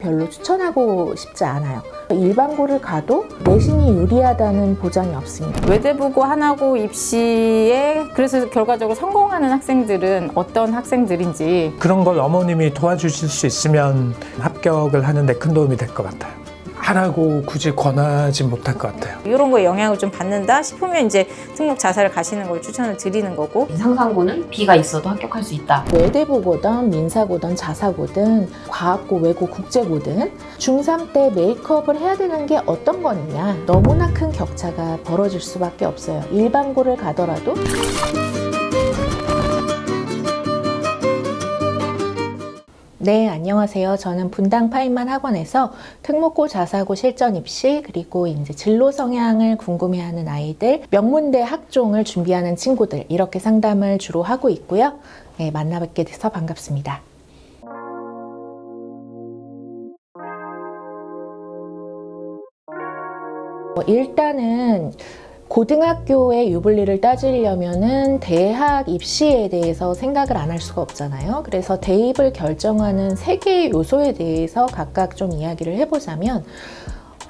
별로 추천하고 싶지 않아요. 일반고를 가도 내신이 유리하다는 보장이 없습니다. 외대부고 한하고 입시에 그래서 결과적으로 성공하는 학생들은 어떤 학생들인지 그런 걸 어머님이 도와주실 수 있으면 합격을 하는데 큰 도움이 될 것 같아요. 하라고 굳이 권하지 못할 것 같아요. 이런 거에 영향을 좀 받는다 싶으면 이제 특목 자사를 가시는 걸 추천을 드리는 거고, 상상고는 B가 있어도 합격할 수 있다. 외대부고든 민사고든 자사고든 과학고, 외고, 국제고든 중3 때 메이크업을 해야 되는 게 어떤 거냐, 너무나 큰 격차가 벌어질 수밖에 없어요. 일반고를 가더라도 네, 안녕하세요. 저는 분당 파인만 학원에서 특목고, 자사고 실전 입시, 그리고 이제 진로 성향을 궁금해하는 아이들, 명문대 학종을 준비하는 친구들, 이렇게 상담을 주로 하고 있고요. 네, 만나뵙게 돼서 반갑습니다. 일단은 고등학교의 유불리를 따지려면은 대학 입시에 대해서 생각을 안 할 수가 없잖아요. 그래서 대입을 결정하는 3개의 요소에 대해서 각각 좀 이야기를 해보자면,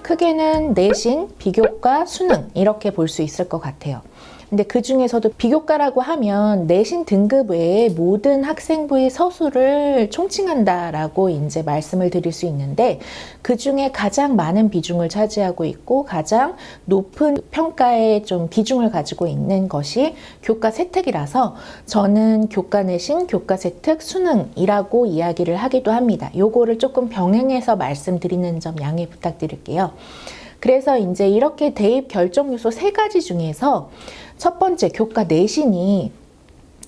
크게는 내신, 비교과, 수능 이렇게 볼 수 있을 것 같아요. 근데 그 중에서도 비교과라고 하면 내신 등급 외에 모든 학생부의 서술을 총칭한다라고 이제 말씀을 드릴 수 있는데, 그 중에 가장 많은 비중을 차지하고 있고 가장 높은 평가의 좀 비중을 가지고 있는 것이 교과 세특이라서 저는 교과 내신, 교과 세특, 수능이라고 이야기를 하기도 합니다. 요거를 조금 병행해서 말씀드리는 점 양해 부탁드릴게요. 그래서 이제 이렇게 대입 결정 요소 3가지 중에서 첫 번째, 교과 내신이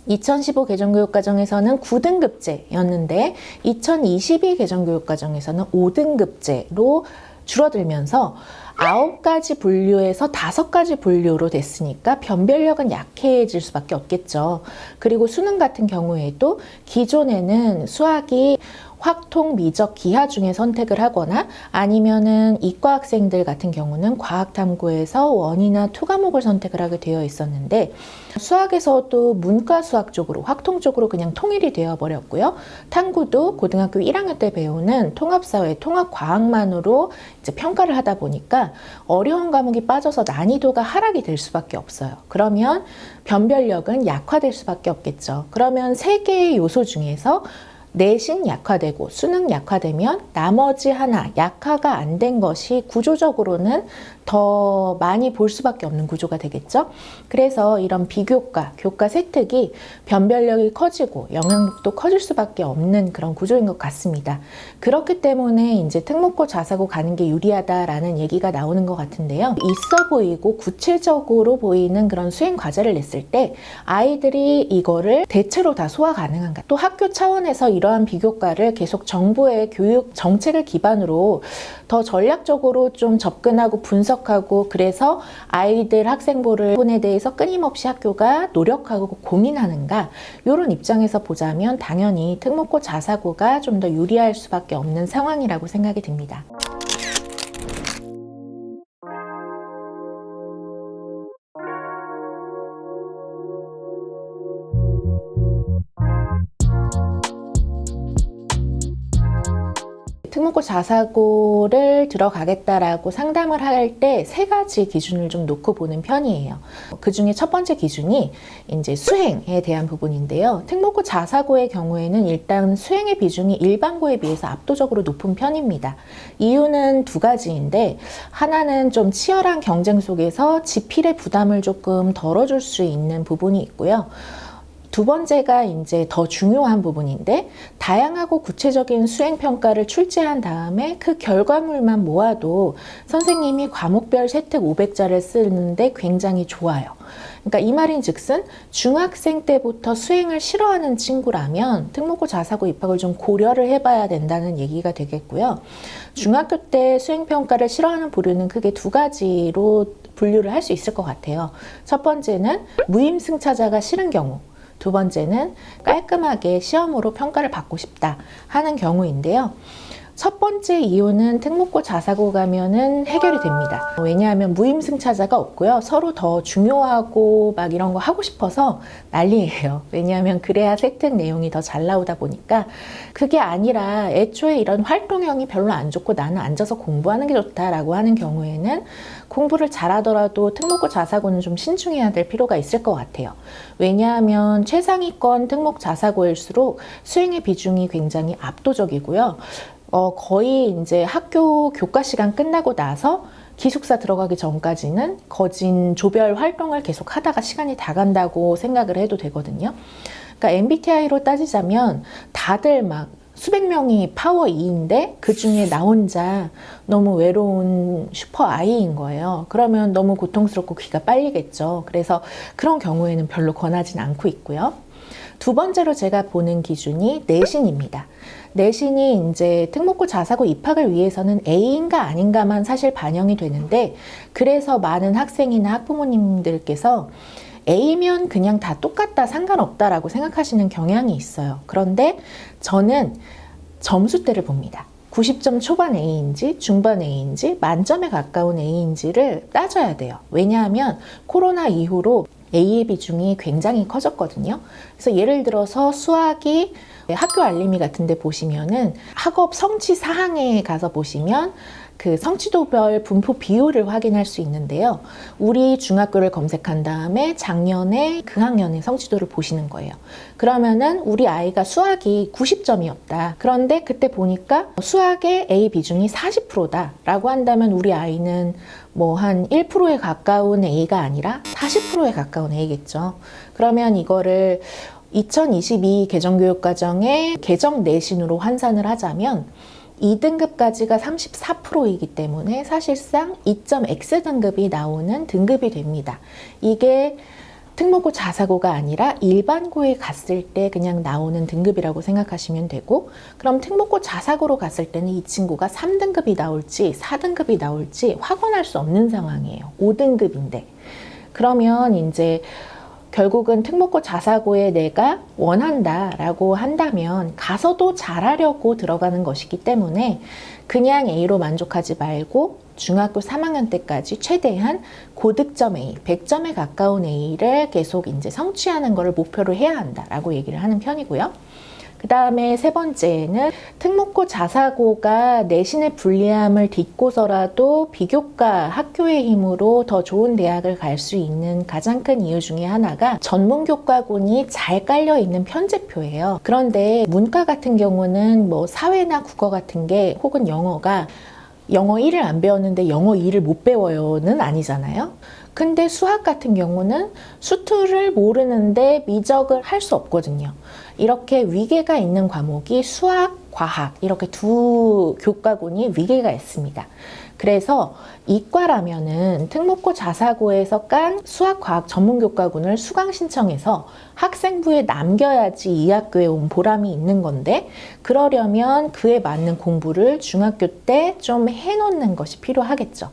2015 개정교육과정에서는 9등급제였는데 2022 개정교육과정에서는 5등급제로 줄어들면서 9가지 분류에서 5가지 분류로 됐으니까 변별력은 약해질 수밖에 없겠죠. 그리고 수능 같은 경우에도 기존에는 수학이 확통, 미적, 기하 중에 선택을 하거나 아니면은 이과 학생들 같은 경우는 과학탐구에서 원이나 투 과목을 선택을 하게 되어 있었는데, 수학에서도 문과 수학 쪽으로, 확통 쪽으로 그냥 통일이 되어 버렸고요. 탐구도 고등학교 1학년 때 배우는 통합사회, 통합과학만으로 이제 평가를 하다 보니까 어려운 과목이 빠져서 난이도가 하락이 될 수밖에 없어요. 그러면 변별력은 약화될 수밖에 없겠죠. 그러면 3개의 요소 중에서 내신 약화되고 수능 약화되면 나머지 하나 약화가 안 된 것이 구조적으로는 더 많이 볼 수밖에 없는 구조가 되겠죠. 그래서 이런 비교과, 교과 세특이 변별력이 커지고 영향력도 커질 수밖에 없는 그런 구조인 것 같습니다. 그렇기 때문에 이제 특목고, 자사고 가는 게 유리하다라는 얘기가 나오는 것 같은데요. 있어 보이고 구체적으로 보이는 그런 수행 과제를 냈을 때 아이들이 이거를 대체로 다 소화 가능한가? 또 학교 차원에서 이러한 비교과를 계속 정부의 교육 정책을 기반으로 더 전략적으로 좀 접근하고 분석하고, 그래서 아이들 학생부를 부분에 대해서 끊임없이 학교가 노력하고 고민하는가, 이런 입장에서 보자면 당연히 특목고, 자사고가 좀 더 유리할 수밖에 없는 상황이라고 생각이 듭니다. 특목고, 자사고를 들어가겠다라고 상담을 할 때 3가지 기준을 좀 놓고 보는 편이에요. 그 중에 첫 번째 기준이 이제 수행에 대한 부분인데요. 특목고, 자사고의 경우에는 일단 수행의 비중이 일반고에 비해서 압도적으로 높은 편입니다. 이유는 2가지인데, 하나는 좀 치열한 경쟁 속에서 지필의 부담을 조금 덜어줄 수 있는 부분이 있고요. 2번째가 이제 더 중요한 부분인데, 다양하고 구체적인 수행평가를 출제한 다음에 그 결과물만 모아도 선생님이 과목별 세특 500자를 쓰는데 굉장히 좋아요. 그러니까 이 말인 즉슨 중학생 때부터 수행을 싫어하는 친구라면 특목고, 자사고 입학을 좀 고려를 해봐야 된다는 얘기가 되겠고요. 중학교 때 수행평가를 싫어하는 부류는 크게 2가지로 분류를 할 수 있을 것 같아요. 첫 번째는 무임승차자가 싫은 경우, 2번째는 깔끔하게 시험으로 평가를 받고 싶다 하는 경우인데요. 첫 번째 이유는 특목고 자사고 가면은 해결이 됩니다. 왜냐하면 무임승차자가 없고요. 서로 더 중요하고 막 이런 거 하고 싶어서 난리예요. 왜냐하면 그래야 세특 내용이 더 잘 나오다 보니까. 그게 아니라 애초에 이런 활동형이 별로 안 좋고 나는 앉아서 공부하는 게 좋다라고 하는 경우에는 공부를 잘하더라도 특목고 자사고는 좀 신중해야 될 필요가 있을 것 같아요. 왜냐하면 최상위권 특목 자사고일수록 수행의 비중이 굉장히 압도적이고요. 거의 이제 학교 교과 시간 끝나고 나서 기숙사 들어가기 전까지는 거진 조별 활동을 계속 하다가 시간이 다 간다고 생각을 해도 되거든요. 그러니까 MBTI로 따지자면 다들 막 수백 명이 파워 2인데 그 중에 나 혼자 너무 외로운 슈퍼 I인 거예요. 그러면 너무 고통스럽고 귀가 빨리겠죠. 그래서 그런 경우에는 별로 권하진 않고 있고요. 두 번째로 제가 보는 기준이 내신입니다. 내신이 이제 특목고 자사고 입학을 위해서는 A인가 아닌가만 사실 반영이 되는데, 그래서 많은 학생이나 학부모님들께서 A면 그냥 다 똑같다, 상관없다라고 생각하시는 경향이 있어요. 그런데 저는 점수대를 봅니다. 90점 초반 A인지 중반 A인지 만점에 가까운 A인지를 따져야 돼요. 왜냐하면 코로나 이후로 A의 비중이 굉장히 커졌거든요. 그래서 예를 들어서 수학이 학교 알림이 같은 데 보시면은 학업 성취 사항에 가서 보시면 그 성취도별 분포 비율을 확인할 수 있는데요. 우리 중학교를 검색한 다음에 작년에 그 학년의 성취도를 보시는 거예요. 그러면은 우리 아이가 수학이 90점이었다. 그런데 그때 보니까 수학의 A 비중이 40%다 라고 한다면 우리 아이는 뭐 한 1%에 가까운 A가 아니라 40%에 가까운 A겠죠. 그러면 이거를 2022 개정교육과정의 개정 내신으로 환산을 하자면 2등급까지가 34%이기 때문에 사실상 2.X 등급이 나오는 등급이 됩니다. 이게 특목고 자사고가 아니라 일반고에 갔을 때 그냥 나오는 등급이라고 생각하시면 되고, 그럼 특목고 자사고로 갔을 때는 이 친구가 3등급이 나올지 4등급이 나올지 확언할 수 없는 상황이에요. 5등급인데. 그러면 이제 결국은 특목고 자사고에 내가 원한다라고 한다면 가서도 잘하려고 들어가는 것이기 때문에 그냥 A로 만족하지 말고 중학교 3학년 때까지 최대한 고득점 A, 100점에 가까운 A를 계속 이제 성취하는 것을 목표로 해야 한다라고 얘기를 하는 편이고요. 그 다음에 세 번째는 특목고 자사고가 내신의 불리함을 딛고서라도 비교과 학교의 힘으로 더 좋은 대학을 갈 수 있는 가장 큰 이유 중에 하나가 전문교과군이 잘 깔려 있는 편제표예요. 그런데 문과 같은 경우는 뭐 사회나 국어 같은 게 혹은 영어가 영어 1을 안 배웠는데 영어 2를 못 배워요는 아니잖아요. 근데 수학 같은 경우는 수투를 모르는데 미적을 할 수 없거든요. 이렇게 위계가 있는 과목이 수학, 과학 이렇게 두 교과군이 위계가 있습니다. 그래서 이과라면은 특목고 자사고에서 깐 수학과학 전문교과군을 수강 신청해서 학생부에 남겨야지 이 학교에 온 보람이 있는 건데, 그러려면 그에 맞는 공부를 중학교 때 좀 해놓는 것이 필요하겠죠.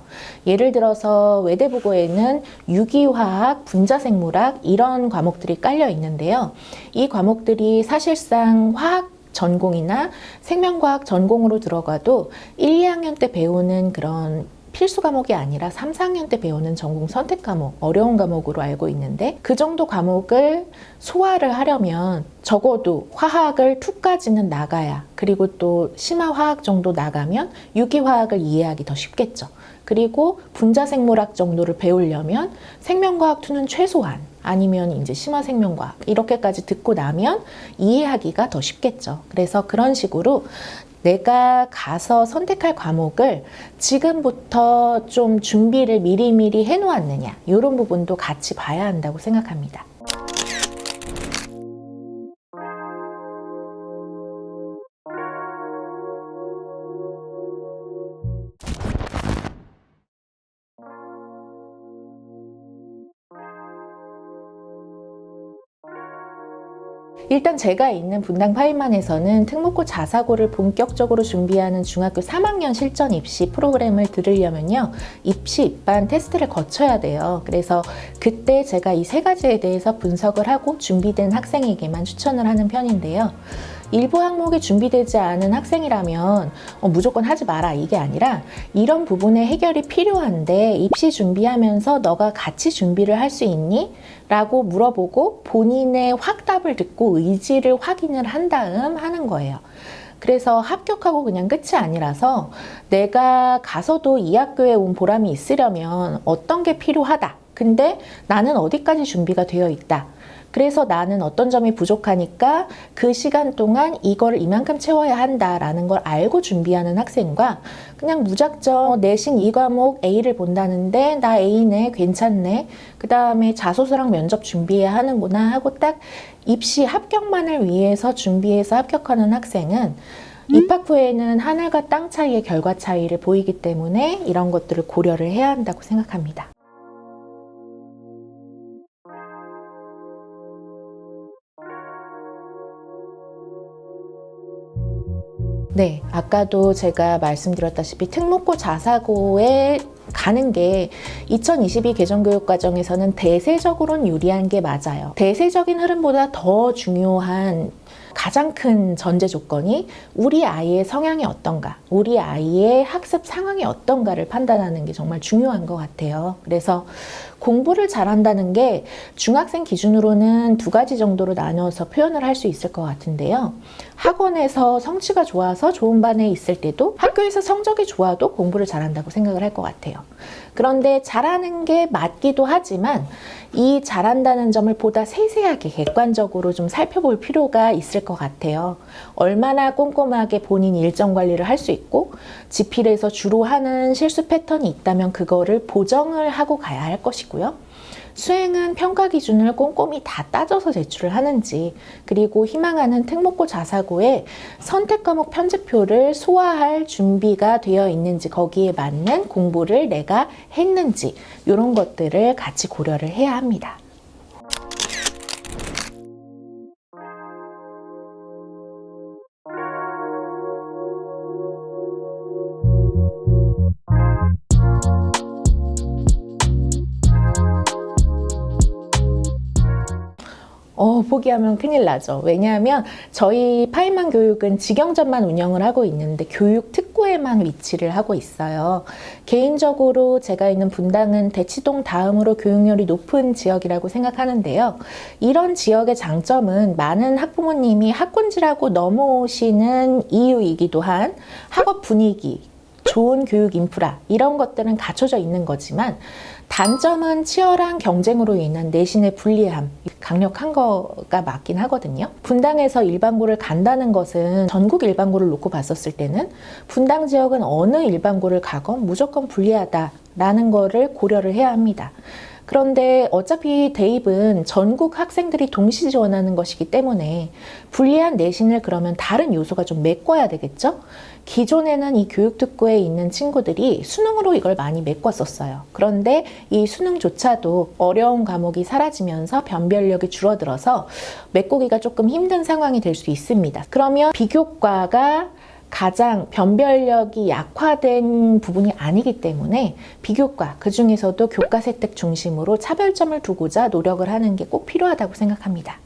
예를 들어서 외대국어에는 유기화학, 분자생물학 이런 과목들이 깔려 있는데요. 이 과목들이 사실상 화학 전공이나 생명과학 전공으로 들어가도 1, 2학년 때 배우는 그런 필수 과목이 아니라 3, 4학년 때 배우는 전공 선택 과목, 어려운 과목으로 알고 있는데, 그 정도 과목을 소화를 하려면 적어도 화학을 2까지는 나가야, 그리고 또 심화화학 정도 나가면 유기화학을 이해하기 더 쉽겠죠. 그리고 분자생물학 정도를 배우려면 생명과학 2는 최소한, 아니면 이제 심화생명과학 이렇게까지 듣고 나면 이해하기가 더 쉽겠죠. 그래서 그런 식으로 내가 가서 선택할 과목을 지금부터 좀 준비를 미리미리 해놓았느냐, 이런 부분도 같이 봐야 한다고 생각합니다. 일단 제가 있는 분당 파이만에서는 특목고 자사고를 본격적으로 준비하는 중학교 3학년 실전 입시 프로그램을 들으려면요, 입시 입반 테스트를 거쳐야 돼요. 그래서 그때 제가 이 세 가지에 대해서 분석을 하고 준비된 학생에게만 추천을 하는 편인데요. 일부 항목이 준비되지 않은 학생이라면 무조건 하지 마라 이게 아니라 이런 부분의 해결이 필요한데 입시 준비하면서 너가 같이 준비를 할 수 있니? 라고 물어보고 본인의 확답을 듣고 의지를 확인을 한 다음 하는 거예요. 그래서 합격하고 그냥 끝이 아니라서 내가 가서도 이 학교에 온 보람이 있으려면 어떤 게 필요하다. 근데 나는 어디까지 준비가 되어 있다. 그래서 나는 어떤 점이 부족하니까 그 시간 동안 이걸 이만큼 채워야 한다라는 걸 알고 준비하는 학생과 그냥 무작정 내신 이 과목 A를 본다는데 나 A네 괜찮네 그 다음에 자소서랑 면접 준비해야 하는구나 하고 딱 입시 합격만을 위해서 준비해서 합격하는 학생은 입학 후에는 하늘과 땅 차이의 결과 차이를 보이기 때문에 이런 것들을 고려를 해야 한다고 생각합니다. 네, 아까도 제가 말씀드렸다시피 특목고 자사고에 가는 게 2022 개정교육과정에서는 대세적으로는 유리한 게 맞아요. 대세적인 흐름보다 더 중요한 가장 큰 전제 조건이 우리 아이의 성향이 어떤가, 우리 아이의 학습 상황이 어떤가를 판단하는 게 정말 중요한 것 같아요. 그래서 공부를 잘한다는 게 중학생 기준으로는 2가지 정도로 나눠서 표현을 할 수 있을 것 같은데요. 학원에서 성취가 좋아서 좋은 반에 있을 때도 학교에서 성적이 좋아도 공부를 잘한다고 생각을 할 것 같아요. 그런데 잘하는 게 맞기도 하지만 이 잘한다는 점을 보다 세세하게 객관적으로 좀 살펴볼 필요가 있을 것 같아요. 얼마나 꼼꼼하게 본인 일정 관리를 할 수 있고 지필에서 주로 하는 실수 패턴이 있다면 그거를 보정을 하고 가야 할 것이고요. 수행은 평가 기준을 꼼꼼히 다 따져서 제출을 하는지, 그리고 희망하는 특목고 자사고에 선택 과목 편집표를 소화할 준비가 되어 있는지, 거기에 맞는 공부를 내가 했는지, 이런 것들을 같이 고려를 해야 합니다. 포기하면 큰일 나죠. 왜냐하면 저희 파인만 교육은 직영점만 운영을 하고 있는데 교육 특구에만 위치를 하고 있어요. 개인적으로 제가 있는 분당은 대치동 다음으로 교육열이 높은 지역이라고 생각하는데요. 이런 지역의 장점은 많은 학부모님이 학군지라고 넘어오시는 이유이기도 한 학업 분위기, 좋은 교육 인프라 이런 것들은 갖춰져 있는 거지만 단점은 치열한 경쟁으로 인한 내신의 불리함, 강력한 거가 맞긴 하거든요. 분당에서 일반고를 간다는 것은 전국 일반고를 놓고 봤었을 때는 분당 지역은 어느 일반고를 가건 무조건 불리하다라는 거를 고려를 해야 합니다. 그런데 어차피 대입은 전국 학생들이 동시 지원하는 것이기 때문에 불리한 내신을 그러면 다른 요소가 좀 메꿔야 되겠죠? 기존에는 이 교육특구에 있는 친구들이 수능으로 이걸 많이 메꿨었어요. 그런데 이 수능조차도 어려운 과목이 사라지면서 변별력이 줄어들어서 메꾸기가 조금 힘든 상황이 될 수 있습니다. 그러면 비교과가 가장 변별력이 약화된 부분이 아니기 때문에 비교과, 그 중에서도 교과 세특 중심으로 차별점을 두고자 노력을 하는 게 꼭 필요하다고 생각합니다.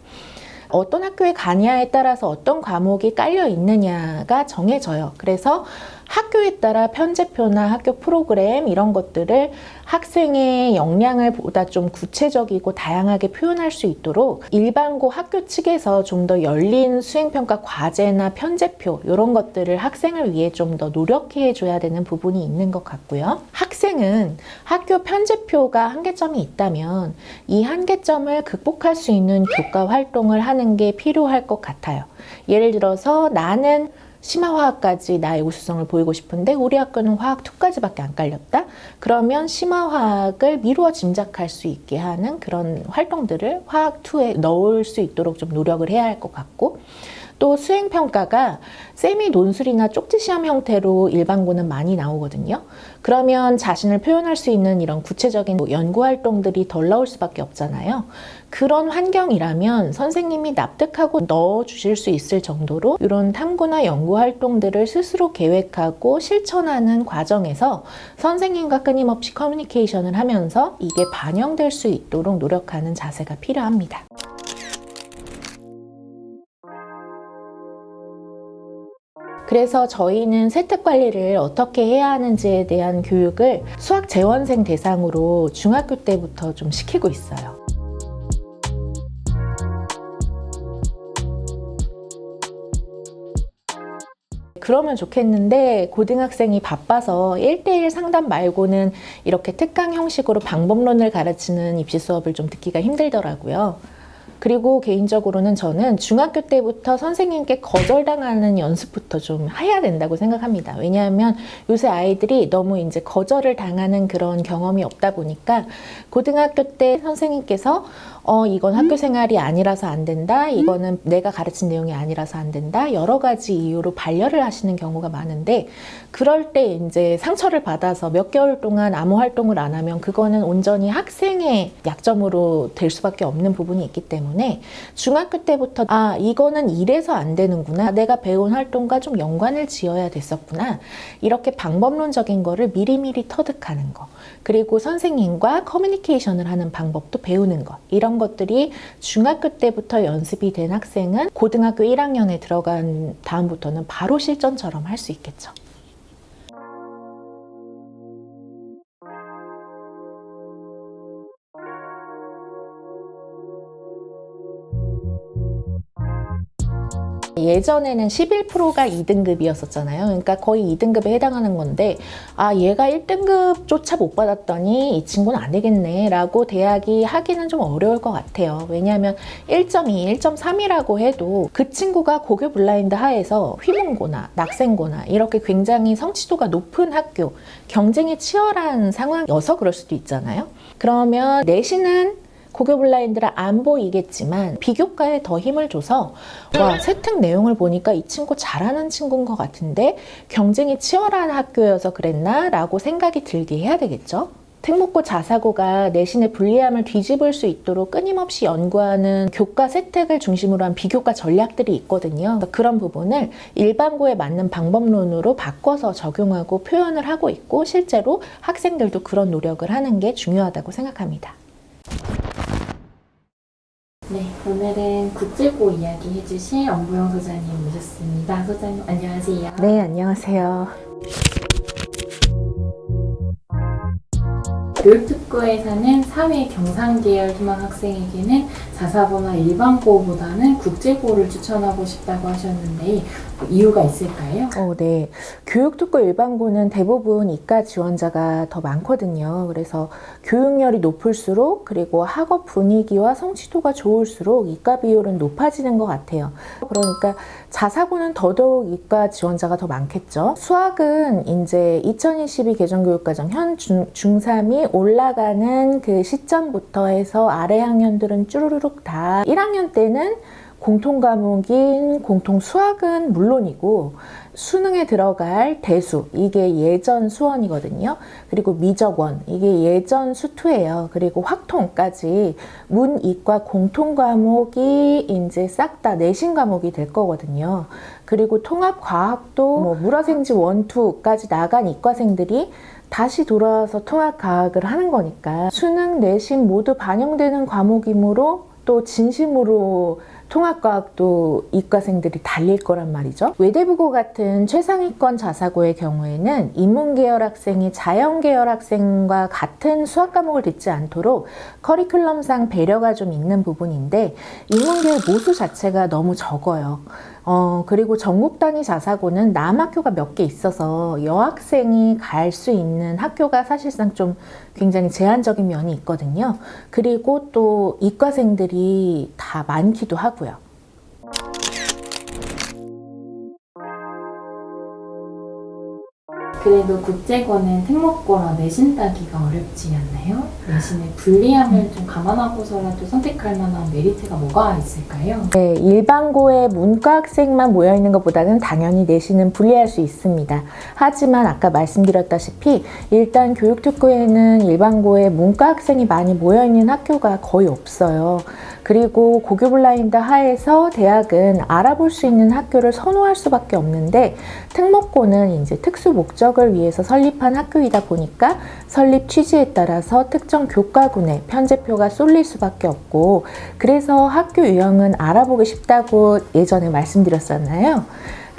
어떤 학교에 가냐에 따라서 어떤 과목이 깔려 있느냐가 정해져요. 그래서 학교에 따라 편제표나 학교 프로그램 이런 것들을 학생의 역량을 보다 좀 구체적이고 다양하게 표현할 수 있도록 일반고 학교 측에서 좀 더 열린 수행평가 과제나 편제표 이런 것들을 학생을 위해 좀 더 노력해 줘야 되는 부분이 있는 것 같고요. 학생은 학교 편제표가 한계점이 있다면 이 한계점을 극복할 수 있는 교과 활동을 하는 게 필요할 것 같아요. 예를 들어서 나는 심화화학까지 나의 우수성을 보이고 싶은데 우리 학교는 화학2까지밖에 안 깔렸다? 그러면 심화화학을 미루어 짐작할 수 있게 하는 그런 활동들을 화학2에 넣을 수 있도록 좀 노력을 해야 할 것 같고, 또 수행평가가 세미 논술이나 쪽지시험 형태로 일반고는 많이 나오거든요. 그러면 자신을 표현할 수 있는 이런 구체적인 연구활동들이 덜 나올 수밖에 없잖아요. 그런 환경이라면 선생님이 납득하고 넣어주실 수 있을 정도로 이런 탐구나 연구활동들을 스스로 계획하고 실천하는 과정에서 선생님과 끊임없이 커뮤니케이션을 하면서 이게 반영될 수 있도록 노력하는 자세가 필요합니다. 그래서 저희는 세특 관리를 어떻게 해야 하는지에 대한 교육을 수학 재원생 대상으로 중학교 때부터 좀 시키고 있어요. 그러면 좋겠는데 고등학생이 바빠서 1대1 상담 말고는 이렇게 특강 형식으로 방법론을 가르치는 입시 수업을 좀 듣기가 힘들더라고요. 그리고 개인적으로는 저는 중학교 때부터 선생님께 거절당하는 연습부터 좀 해야 된다고 생각합니다. 왜냐하면 요새 아이들이 너무 이제 거절을 당하는 그런 경험이 없다 보니까 고등학교 때 선생님께서 이건 학교 생활이 아니라서 안 된다. 이거는 내가 가르친 내용이 아니라서 안 된다. 여러 가지 이유로 반려를 하시는 경우가 많은데 그럴 때 이제 상처를 받아서 몇 개월 동안 아무 활동을 안 하면 그거는 온전히 학생의 약점으로 될 수밖에 없는 부분이 있기 때문에 중학교 때부터 이거는 이래서 안 되는구나. 내가 배운 활동과 좀 연관을 지어야 됐었구나. 이렇게 방법론적인 거를 미리미리 터득하는 거. 그리고 선생님과 커뮤니케이션을 하는 방법도 배우는 것. 이런 것들이 중학교 때부터 연습이 된 학생은 고등학교 1학년에 들어간 다음부터는 바로 실전처럼 할 수 있겠죠. 예전에는 11%가 2등급이었었잖아요. 그러니까 거의 2등급에 해당하는 건데 얘가 1등급조차 못 받았더니 이 친구는 안 되겠네 라고 대학이 하기는 좀 어려울 것 같아요. 왜냐하면 1.2, 1.3이라고 해도 그 친구가 고교 블라인드 하에서 휘문고나 낙생고나 이렇게 굉장히 성취도가 높은 학교, 경쟁이 치열한 상황이어서 그럴 수도 있잖아요. 그러면 내신은 고교 블라인드를 안 보이겠지만 비교과에 더 힘을 줘서 세특 내용을 보니까 이 친구 잘하는 친구인 것 같은데 경쟁이 치열한 학교여서 그랬나? 라고 생각이 들게 해야 되겠죠. 특목고 자사고가 내신의 불리함을 뒤집을 수 있도록 끊임없이 연구하는 교과 세특을 중심으로 한 비교과 전략들이 있거든요. 그런 부분을 일반고에 맞는 방법론으로 바꿔서 적용하고 표현을 하고 있고 실제로 학생들도 그런 노력을 하는 게 중요하다고 생각합니다. 네, 오늘은 국제고 이야기 해주실 엄보영 소장님 모셨습니다. 소장님 안녕하세요. 네, 안녕하세요. 교육특구에서는 사회 경상계열 희망 학생에게는 자사고나 일반고보다는 국제고를 추천하고 싶다고 하셨는데 이유가 있을까요? 네. 교육특구 일반고는 대부분 이과 지원자가 더 많거든요. 그래서 교육열이 높을수록 그리고 학업 분위기와 성취도가 좋을수록 이과 비율은 높아지는 것 같아요. 그러니까 자사고는 더더욱 이과 지원자가 더 많겠죠. 수학은 이제 2022 개정교육과정 현 중3이 올라가는 그 시점부터 해서 아래 학년들은 쭈루룩 다 1학년 때는 공통 과목인 공통 수학은 물론이고 수능에 들어갈 대수, 이게 예전 수원이거든요. 그리고 미적원, 이게 예전 수투예요. 그리고 확통까지 문, 이과 공통 과목이 이제 싹 다 내신 과목이 될 거거든요. 그리고 통합 과학도 물화생지 1, 2까지 나간 이과생들이 다시 돌아와서 통합 과학을 하는 거니까 수능, 내신 모두 반영되는 과목이므로 또 진심으로 통합과학도 이과생들이 달릴 거란 말이죠. 외대부고 같은 최상위권 자사고의 경우에는 인문계열 학생이 자연계열 학생과 같은 수학 과목을 듣지 않도록 커리큘럼상 배려가 좀 있는 부분인데 인문계열 모수 자체가 너무 적어요. 그리고 전국 단위 자사고는 남학교가 몇 개 있어서 여학생이 갈 수 있는 학교가 사실상 좀 굉장히 제한적인 면이 있거든요. 그리고 또 이과생들이 다 많기도 하고요. 그래도 국제고는 특목고라 내신 따기가 어렵지 않나요? 내신의 불리함을 좀 감안하고서라도 선택할 만한 메리트가 뭐가 있을까요? 네, 일반고에 문과 학생만 모여있는 것보다는 당연히 내신은 불리할 수 있습니다. 하지만 아까 말씀드렸다시피 일단 교육특구에는 일반고에 문과 학생이 많이 모여있는 학교가 거의 없어요. 그리고 고교 블라인드 하에서 대학은 알아볼 수 있는 학교를 선호할 수밖에 없는데 특목고는 이제 특수 목적을 위해서 설립한 학교이다 보니까 설립 취지에 따라서 특정 교과군에 편제표가 쏠릴 수밖에 없고 그래서 학교 유형은 알아보기 쉽다고 예전에 말씀드렸잖아요.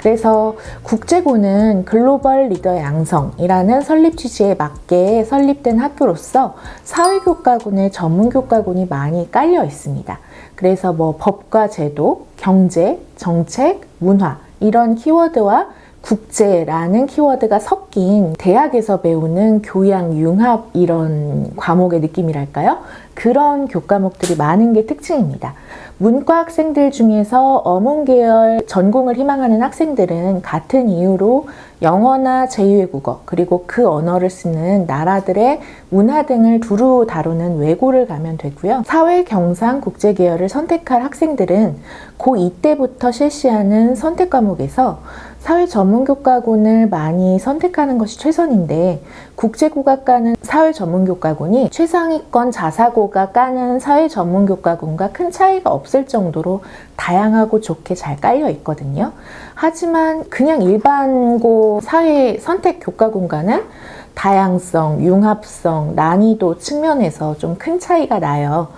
그래서 국제고는 글로벌 리더 양성이라는 설립 취지에 맞게 설립된 학교로서 사회교과군의 전문교과군이 많이 깔려 있습니다. 그래서 뭐 법과 제도, 경제, 정책, 문화 이런 키워드와 국제라는 키워드가 섞인 대학에서 배우는 교양 융합 이런 과목의 느낌이랄까요? 그런 교과목들이 많은 게 특징입니다. 문과 학생들 중에서 어문계열 전공을 희망하는 학생들은 같은 이유로 영어나 제2외국어 그리고 그 언어를 쓰는 나라들의 문화 등을 두루 다루는 외고를 가면 되고요. 사회, 경상, 국제계열을 선택할 학생들은 고2 때부터 실시하는 선택 과목에서 사회 전문교과군을 많이 선택하는 것이 최선인데 국제고가 까는 사회 전문교과군이 최상위권 자사고가 까는 사회 전문교과군과 큰 차이가 없을 정도로 다양하고 좋게 잘 깔려 있거든요. 하지만 그냥 일반고 사회 선택 교과군과는 다양성, 융합성, 난이도 측면에서 좀 큰 차이가 나요.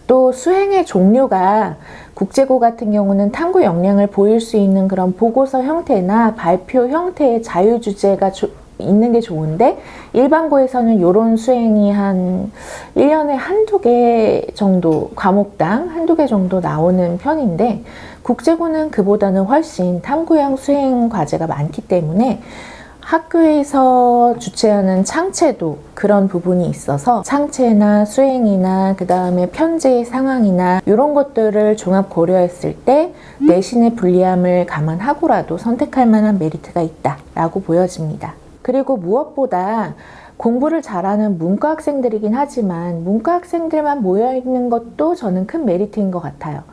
또 수행의 종류가 국제고 같은 경우는 탐구 역량을 보일 수 있는 그런 보고서 형태나 발표 형태의 자유주제가 있는 게 좋은데 일반고에서는 이런 수행이 한 1년에 한두 개 정도 과목당 한두 개 정도 나오는 편인데 국제고는 그보다는 훨씬 탐구형 수행 과제가 많기 때문에 학교에서 주최하는 창체도 그런 부분이 있어서 창체나 수행이나 그 다음에 편제 상황이나 이런 것들을 종합 고려했을 때 내신의 불리함을 감안하고라도 선택할 만한 메리트가 있다라고 보여집니다. 그리고 무엇보다 공부를 잘하는 문과 학생들이긴 하지만 문과 학생들만 모여있는 것도 저는 큰 메리트인 것 같아요.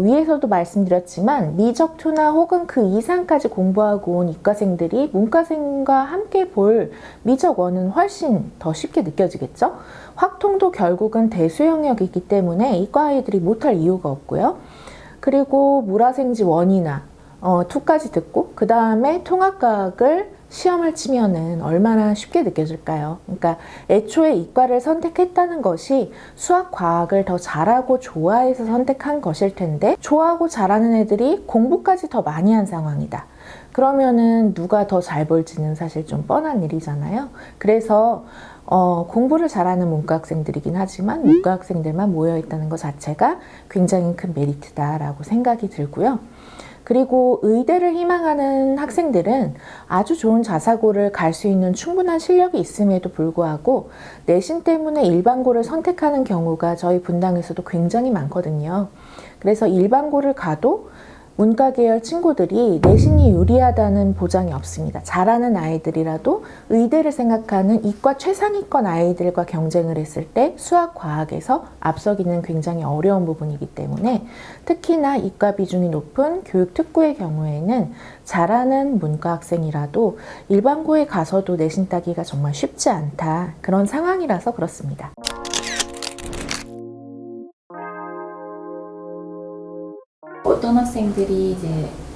위에서도 말씀드렸지만 미적2나 혹은 그 이상까지 공부하고 온 이과생들이 문과생과 함께 볼 미적1은 훨씬 더 쉽게 느껴지겠죠? 확통도 결국은 대수 영역이기 때문에 이과 아이들이 못할 이유가 없고요. 그리고 물화생지 1이나 2까지 듣고 그 다음에 통합과학을 시험을 치면은 얼마나 쉽게 느껴질까요? 그러니까 애초에 이과를 선택했다는 것이 수학, 과학을 더 잘하고 좋아해서 선택한 것일 텐데 좋아하고 잘하는 애들이 공부까지 더 많이 한 상황이다. 그러면은 누가 더 잘 볼지는 사실 좀 뻔한 일이잖아요. 그래서 공부를 잘하는 문과 학생들이긴 하지만 문과 학생들만 모여있다는 것 자체가 굉장히 큰 메리트다라고 생각이 들고요. 그리고 의대를 희망하는 학생들은 아주 좋은 자사고를 갈 수 있는 충분한 실력이 있음에도 불구하고 내신 때문에 일반고를 선택하는 경우가 저희 분당에서도 굉장히 많거든요. 그래서 일반고를 가도 문과 계열 친구들이 내신이 유리하다는 보장이 없습니다. 잘하는 아이들이라도 의대를 생각하는 이과 최상위권 아이들과 경쟁을 했을 때 수학, 과학에서 앞서기는 굉장히 어려운 부분이기 때문에 특히나 이과 비중이 높은 교육특구의 경우에는 잘하는 문과 학생이라도 일반고에 가서도 내신 따기가 정말 쉽지 않다. 그런 상황이라서 그렇습니다. 어떤 학생들이 이제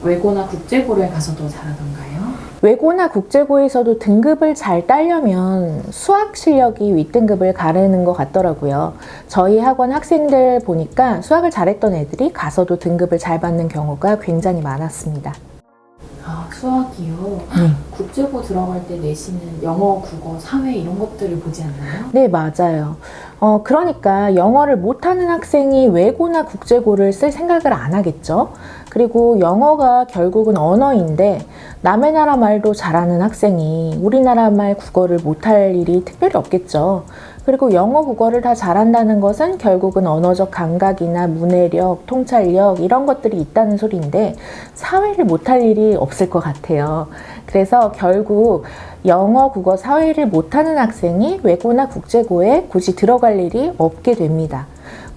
외고나 국제고를 가서도 잘하던가요? 외고나 국제고에서도 등급을 잘 따려면 수학 실력이 윗등급을 가르는 것 같더라고요. 저희 학원 학생들 보니까 수학을 잘했던 애들이 가서도 등급을 잘 받는 경우가 굉장히 많았습니다. 아, 수학이요? 국제고 들어갈 때 내시는 영어, 국어, 사회 이런 것들을 보지 않나요? 네, 맞아요. 그러니까 영어를 못하는 학생이 외고나 국제고를 쓸 생각을 안 하겠죠. 그리고 영어가 결국은 언어인데 남의 나라 말도 잘하는 학생이 우리나라 말 국어를 못할 일이 특별히 없겠죠. 그리고 영어, 국어를 다 잘한다는 것은 결국은 언어적 감각이나 문해력, 통찰력 이런 것들이 있다는 소리인데 사회를 못할 일이 없을 것 같아요. 그래서 결국 영어, 국어, 사회를 못하는 학생이 외고나 국제고에 굳이 들어갈 일이 없게 됩니다.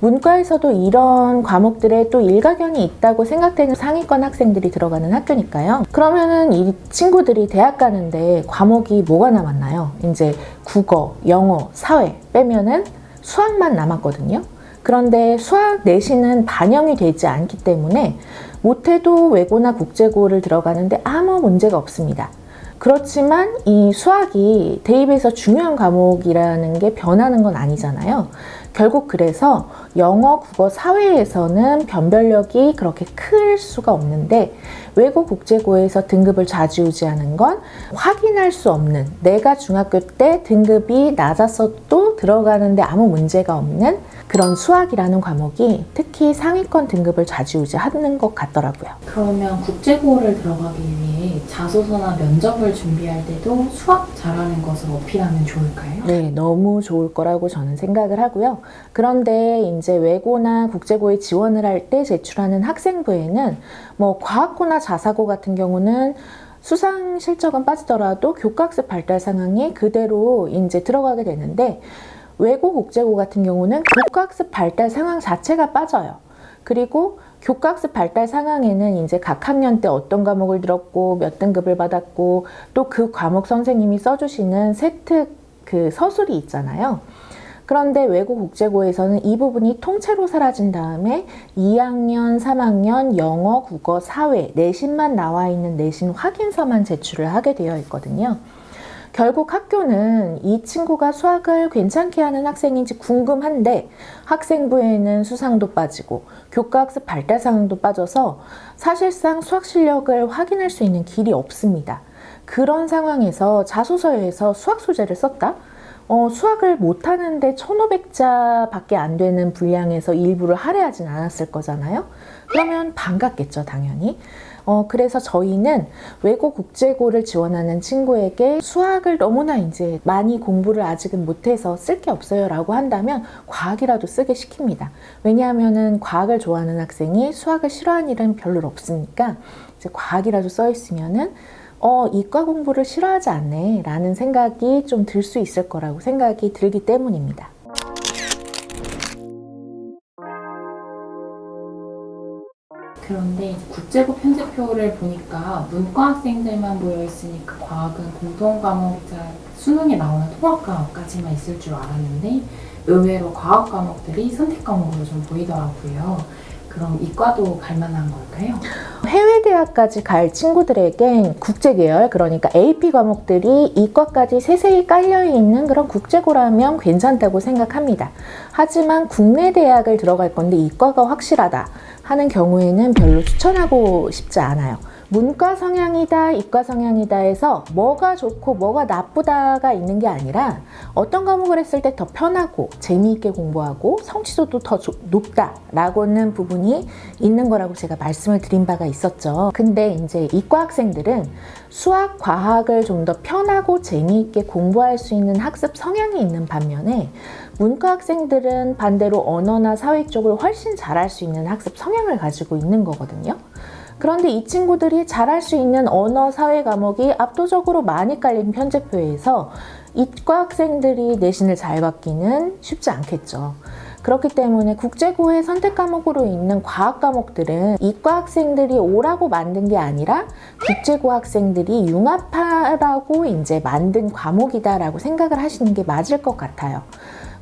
문과에서도 이런 과목들에 또 일가견이 있다고 생각되는 상위권 학생들이 들어가는 학교니까요. 그러면은 이 친구들이 대학 가는데 과목이 뭐가 남았나요? 이제 국어, 영어, 사회 빼면은 수학만 남았거든요. 그런데 수학 내신은 반영이 되지 않기 때문에 못해도 외고나 국제고를 들어가는데 아무 문제가 없습니다. 그렇지만 이 수학이 대입에서 중요한 과목이라는 게 변하는 건 아니잖아요. 결국 그래서 영어, 국어, 사회에서는 변별력이 그렇게 클 수가 없는데 외고 국제고에서 등급을 좌지우지하는 건 확인할 수 없는, 내가 중학교 때 등급이 낮았어도 들어가는데 아무 문제가 없는 그런 수학이라는 과목이 특히 상위권 등급을 좌지우지하는 것 같더라고요. 그러면 국제고를 들어가기 위해 자소서나 면접을 준비할 때도 수학 잘하는 것을 어필하면 좋을까요? 네, 너무 좋을 거라고 저는 생각을 하고요. 그런데 이제 외고나 국제고에 지원을 할 때 제출하는 학생부에는 뭐 과학고나 자사고 같은 경우는 수상 실적은 빠지더라도 교과학습 발달 상황이 그대로 이제 들어가게 되는데 외고 국제고 같은 경우는 교과학습 발달 상황 자체가 빠져요. 그리고 교과학습 발달 상황에는 이제 각 학년 때 어떤 과목을 들었고 몇 등급을 받았고 또 그 과목 선생님이 써주시는 세트 그 서술이 있잖아요. 그런데 외고 국제고에서는 이 부분이 통째로 사라진 다음에 2학년, 3학년 영어, 국어, 사회, 내신만 나와 있는 내신 확인서만 제출을 하게 되어 있거든요. 결국 학교는 이 친구가 수학을 괜찮게 하는 학생인지 궁금한데 학생부에는 수상도 빠지고 교과학습 발달 상황도 빠져서 사실상 수학 실력을 확인할 수 있는 길이 없습니다. 그런 상황에서 자소서에서 수학 소재를 썼다? 수학을 못하는데 1500자밖에 안 되는 분량에서 일부를 할애하진 않았을 거잖아요. 그러면 반갑겠죠, 당연히. 그래서 저희는 외고 국제고를 지원하는 친구에게 수학을 너무나 이제 많이 공부를 아직은 못해서 쓸 게 없어요 라고 한다면 과학이라도 쓰게 시킵니다. 왜냐하면은 과학을 좋아하는 학생이 수학을 싫어하는 일은 별로 없으니까 이제 과학이라도 써 있으면은 이과 공부를 싫어하지 않네 라는 생각이 좀 들 수 있을 거라고 생각이 들기 때문입니다. 그런데 이제 국제고 편집표를 보니까 문과 학생들만 모여 있으니까 과학은 공통 과목이자 수능에 나오는 통합 과목까지만 있을 줄 알았는데 의외로 과학 과목들이 선택 과목으로 좀 보이더라고요. 그럼 이과도 갈 만한 걸까요? 해외 대학까지 갈 친구들에겐 국제계열, 그러니까 AP 과목들이 이과까지 세세히 깔려있는 그런 국제고라면 괜찮다고 생각합니다. 하지만 국내 대학을 들어갈 건데 이과가 확실하다 하는 경우에는 별로 추천하고 싶지 않아요. 문과 성향이다, 이과 성향이다 해서 뭐가 좋고 뭐가 나쁘다가 있는 게 아니라 어떤 과목을 했을 때 더 편하고 재미있게 공부하고 성취도도 더 높다라고는 부분이 있는 거라고 제가 말씀을 드린 바가 있었죠. 근데 이제 이과 학생들은 수학, 과학을 좀 더 편하고 재미있게 공부할 수 있는 학습 성향이 있는 반면에 문과 학생들은 반대로 언어나 사회 쪽을 훨씬 잘할 수 있는 학습 성향을 가지고 있는 거거든요. 그런데 이 친구들이 잘할 수 있는 언어, 사회 과목이 압도적으로 많이 깔린 편제표에서 이과 학생들이 내신을 잘 받기는 쉽지 않겠죠. 그렇기 때문에 국제고의 선택 과목으로 있는 과학 과목들은 이과 학생들이 오라고 만든 게 아니라 국제고 학생들이 융합하라고 이제 만든 과목이다라고 생각을 하시는 게 맞을 것 같아요.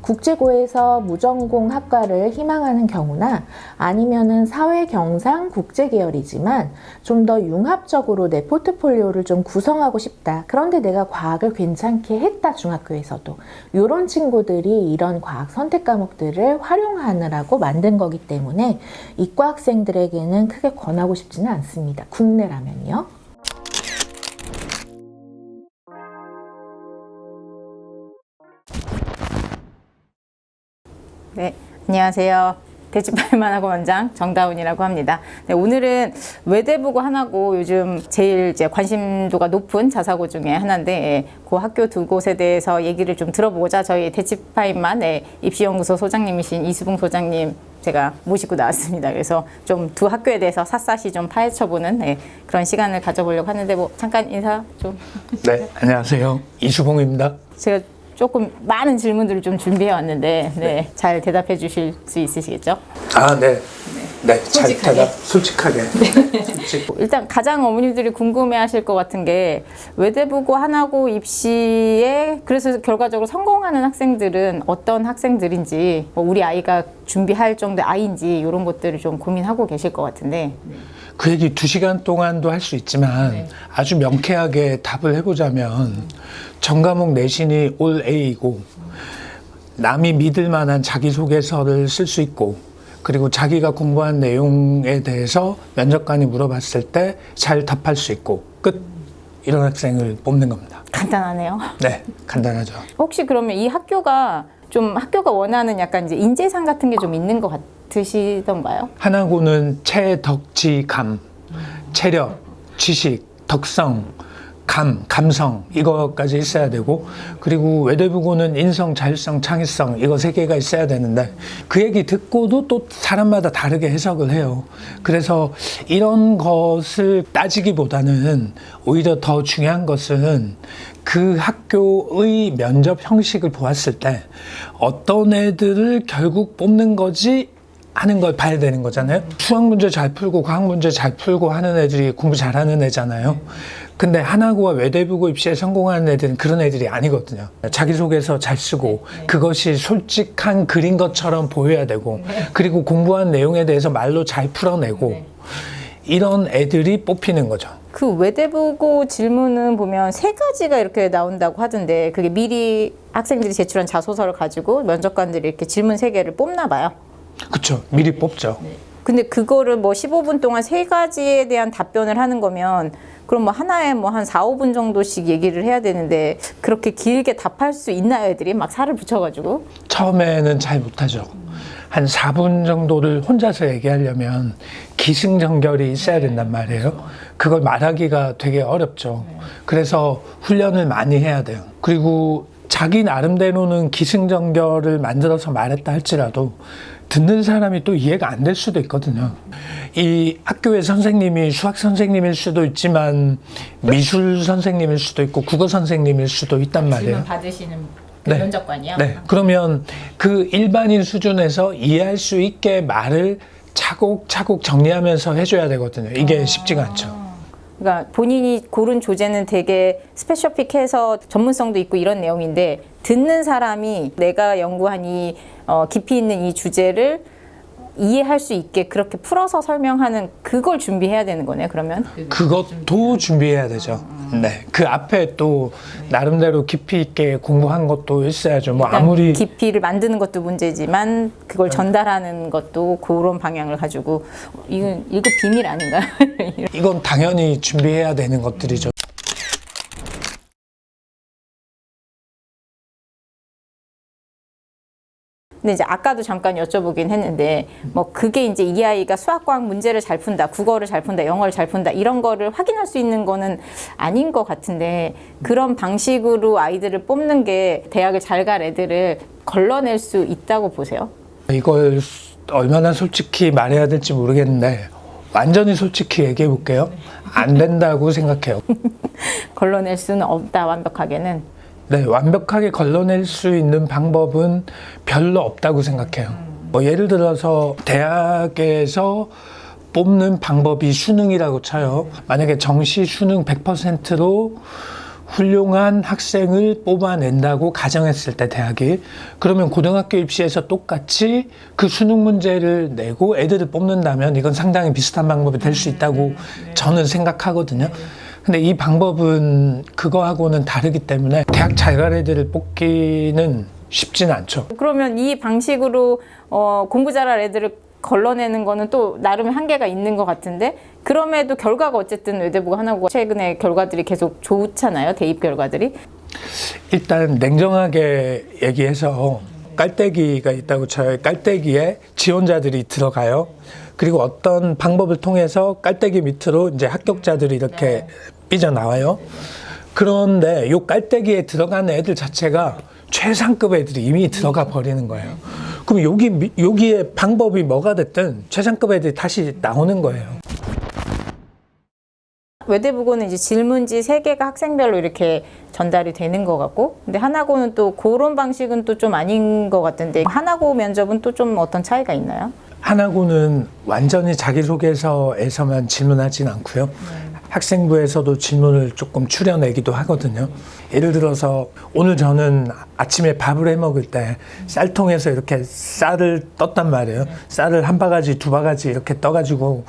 국제고에서 무전공 학과를 희망하는 경우나 아니면은 사회 경상 국제 계열이지만 좀 더 융합적으로 내 포트폴리오를 좀 구성하고 싶다. 그런데 내가 과학을 괜찮게 했다, 중학교에서도. 이런 친구들이 이런 과학 선택 과목들을 활용하느라고 만든 거기 때문에 이과 학생들에게는 크게 권하고 싶지는 않습니다. 국내라면요. 네, 안녕하세요. 대치팔만하고 원장 정다운이라고 합니다. 네, 오늘은 외대부고 하나고 요즘 제일 이제 관심도가 높은 자사고 중에 하나인데 그 학교 두 곳에 대해서 얘기를 좀 들어보고자 저희 대치파인만 입시연구소 소장님이신 이수봉 소장님 제가 모시고 나왔습니다. 그래서 좀 두 학교에 대해서 샅샅이 좀 파헤쳐보는 그런 시간을 가져보려고 하는데 뭐 잠깐 인사 좀. 네, 안녕하세요. 이수봉입니다. 제가 조금 많은 질문들을 좀 준비해 왔는데 잘 대답해 주실 수 있으시겠죠? 아, 네. 네, 잘 솔직하게. 대답, 솔직하게. 일단 가장 어머니들이 궁금해 하실 것 같은 게 외대부고 하나고 입시에 그래서 결과적으로 성공하는 학생들은 어떤 학생들인지 뭐 우리 아이가 준비할 정도의 아이인지 이런 것들을 좀 고민하고 계실 것 같은데 그 얘기 2시간 동안도 할 수 있지만 아주 명쾌하게 답을 해보자면 전과목 내신이 올 A이고 남이 믿을 만한 자기소개서를 쓸 수 있고, 그리고 자기가 공부한 내용에 대해서 면접관이 물어봤을 때 잘 답할 수 있고, 끝. 이런 학생을 뽑는 겁니다. 간단하네요. 네, 간단하죠. 혹시 그러면 이 학교가 원하는 약간 이제 인재상 같은 게 좀 있는 것 같으시던가요? 하나고는 체덕지감, 체력, 지식, 덕성, 감성 이거까지 있어야 되고, 그리고 외대부고는 인성, 자율성, 창의성 이거 3개가 있어야 되는데, 그 얘기 듣고도 또 사람마다 다르게 해석을 해요. 그래서 이런 것을 따지기보다는 오히려 더 중요한 것은 그 학교의 면접 형식을 보았을 때 어떤 애들을 결국 뽑는 거지 하는 걸 봐야 되는 거잖아요. 수학 문제 잘 풀고 과학 문제 잘 풀고 하는 애들이 공부 잘하는 애잖아요. 근데 하나고와 외대부고 입시에 성공하는 애들은 그런 애들이 아니거든요. 자기소개서 잘 쓰고 그것이 솔직한 글인 것처럼 보여야 되고, 그리고 공부한 내용에 대해서 말로 잘 풀어내고, 이런 애들이 뽑히는 거죠. 그 외대부고 질문은 보면 3가지가 이렇게 나온다고 하던데, 그게 미리 학생들이 제출한 자소서를 가지고 면접관들이 이렇게 질문 3개를 뽑나 봐요. 그렇죠. 미리 뽑죠. 근데 그거를 뭐 15분 동안 3가지에 대한 답변을 하는 거면, 그럼 뭐 하나에 뭐 한 4, 5분 정도씩 얘기를 해야 되는데, 그렇게 길게 답할 수 있나요, 애들이? 막 살을 붙여가지고? 처음에는 잘 못하죠. 한 4분 정도를 혼자서 얘기하려면 기승전결이 있어야 된단 말이에요. 그걸 말하기가 되게 어렵죠. 그래서 훈련을 많이 해야 돼요. 그리고 자기 나름대로는 기승전결을 만들어서 말했다 할지라도 듣는 사람이 또 이해가 안 될 수도 있거든요. 이 학교의 선생님이 수학 선생님일 수도 있지만 미술 선생님일 수도 있고 국어 선생님일 수도 있단 말이에요. 질문 받으시는 그 네. 면접관이요? 네. 그러면 그 일반인 수준에서 이해할 수 있게 말을 차곡차곡 정리하면서 해줘야 되거든요. 이게 쉽지가 않죠. 그러니까 본인이 고른 조제는 되게 스페시픽해서 전문성도 있고 이런 내용인데, 듣는 사람이 내가 연구한 이 깊이 있는 이 주제를 이해할 수 있게 그렇게 풀어서 설명하는, 그걸 준비해야 되는 거네요, 그러면? 그것도 준비해야 되죠. 네. 그 앞에 또 나름대로 깊이 있게 공부한 것도 있어야죠. 뭐 아무리 깊이를 만드는 것도 문제지만 그걸 전달하는 것도 그런 방향을 가지고, 이건 1급 비밀 아닌가요? 이건 당연히 준비해야 되는 것들이죠. 근데 이제 아까도 잠깐 여쭤보긴 했는데, 뭐 그게 이제 이 아이가 수학과학 문제를 잘 푼다, 국어를 잘 푼다, 영어를 잘 푼다, 이런 거를 확인할 수 있는 거는 아닌 것 같은데, 그런 방식으로 아이들을 뽑는 게 대학을 잘 갈 애들을 걸러낼 수 있다고 보세요? 이걸 얼마나 솔직히 말해야 될지 모르겠는데 완전히 솔직히 얘기해 볼게요. 안 된다고 생각해요. 걸러낼 수는 없다, 완벽하게는. 네, 완벽하게 걸러낼 수 있는 방법은 별로 없다고 생각해요. 뭐 예를 들어서 대학에서 뽑는 방법이 수능이라고 쳐요. 만약에 정시 수능 100%로 훌륭한 학생을 뽑아낸다고 가정했을 때 대학이, 그러면 고등학교 입시에서 똑같이 그 수능 문제를 내고 애들을 뽑는다면 이건 상당히 비슷한 방법이 될 수 있다고 저는 생각하거든요. 근데 이 방법은 그거하고는 다르기 때문에 대학 잘 갈 애들을 뽑기는 쉽지는 않죠. 그러면 이 방식으로 공부 잘할 애들을 걸러내는 거는 또 나름의 한계가 있는 것 같은데, 그럼에도 결과가 어쨌든 외대부고 하나고 최근에 결과들이 계속 좋잖아요, 대입 결과들이. 일단 냉정하게 얘기해서 깔때기가 있다고 쳐요. 깔때기에 지원자들이 들어가요. 그리고 어떤 방법을 통해서 깔때기 밑으로 이제 합격자들이 이렇게 삐져나와요. 그런데 요 깔때기에 들어가는 애들 자체가 최상급 애들이 이미 들어가 버리는 거예요. 그럼 여기에 방법이 뭐가 됐든 최상급 애들이 다시 나오는 거예요. 외대부고는 이제 질문지 3개가 학생별로 이렇게 전달이 되는 것 같고, 근데 하나고는 또 그런 방식은 또 좀 아닌 것 같은데, 하나고 면접은 또 좀 어떤 차이가 있나요? 하나고는 완전히 자기소개서에서만 질문하진 않고요. 학생부에서도 질문을 조금 추려내기도 하거든요. 예를 들어서 오늘 저는 아침에 밥을 해 먹을 때 쌀통에서 이렇게 쌀을 떴단 말이에요. 쌀을 한 바가지, 두 바가지 이렇게 떠가지고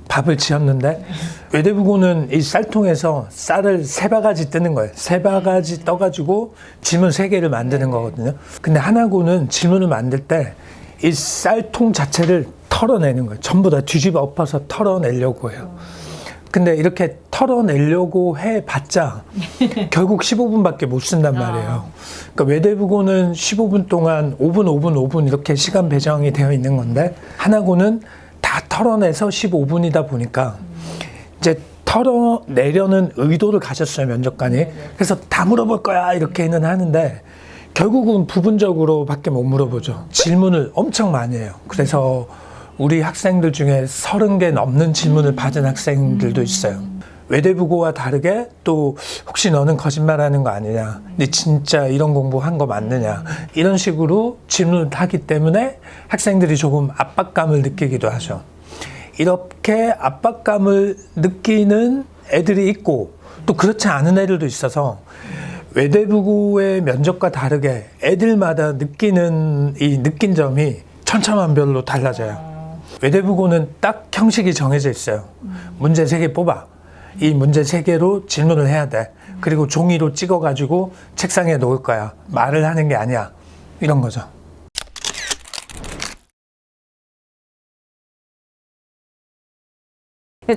밥을 지었는데 외대부고는 이 쌀통에서 쌀을 3바가지 뜨는 거예요. 3바가지 떠가지고 질문 3개를 만드는 거거든요. 근데 하나고는 질문을 만들 때 이 쌀통 자체를 털어내는 거예요. 전부 다 뒤집어 엎어서 털어내려고 해요. 근데 이렇게 털어내려고 해봤자 결국 15분밖에 못 쓴단 말이에요. 그러니까 외대부고는 15분 동안 5분 이렇게 시간 배정이 되어 있는 건데 하나고는 다 털어내서 15분이다 보니까 이제 털어내려는 의도를 가졌어요, 면접관이. 그래서 다 물어볼 거야 이렇게는 하는데 결국은 부분적으로 밖에 못 물어보죠. 질문을 엄청 많이 해요. 그래서 우리 학생들 중에 30개 넘는 질문을 받은 학생들도 있어요. 외대부고와 다르게 또 혹시 너는 거짓말하는 거 아니냐, 네 진짜 이런 공부한 거 맞느냐, 이런 식으로 질문을 하기 때문에 학생들이 조금 압박감을 느끼기도 하죠. 이렇게 압박감을 느끼는 애들이 있고 또 그렇지 않은 애들도 있어서 외대부고의 면접과 다르게 애들마다 느끼는 이 느낀 점이 천차만별로 달라져요. 외대부고는 딱 형식이 정해져 있어요. 문제 3개 뽑아. 이 문제 3개로 질문을 해야 돼. 그리고 종이로 찍어가지고 책상에 놓을 거야. 말을 하는 게 아니야. 이런 거죠.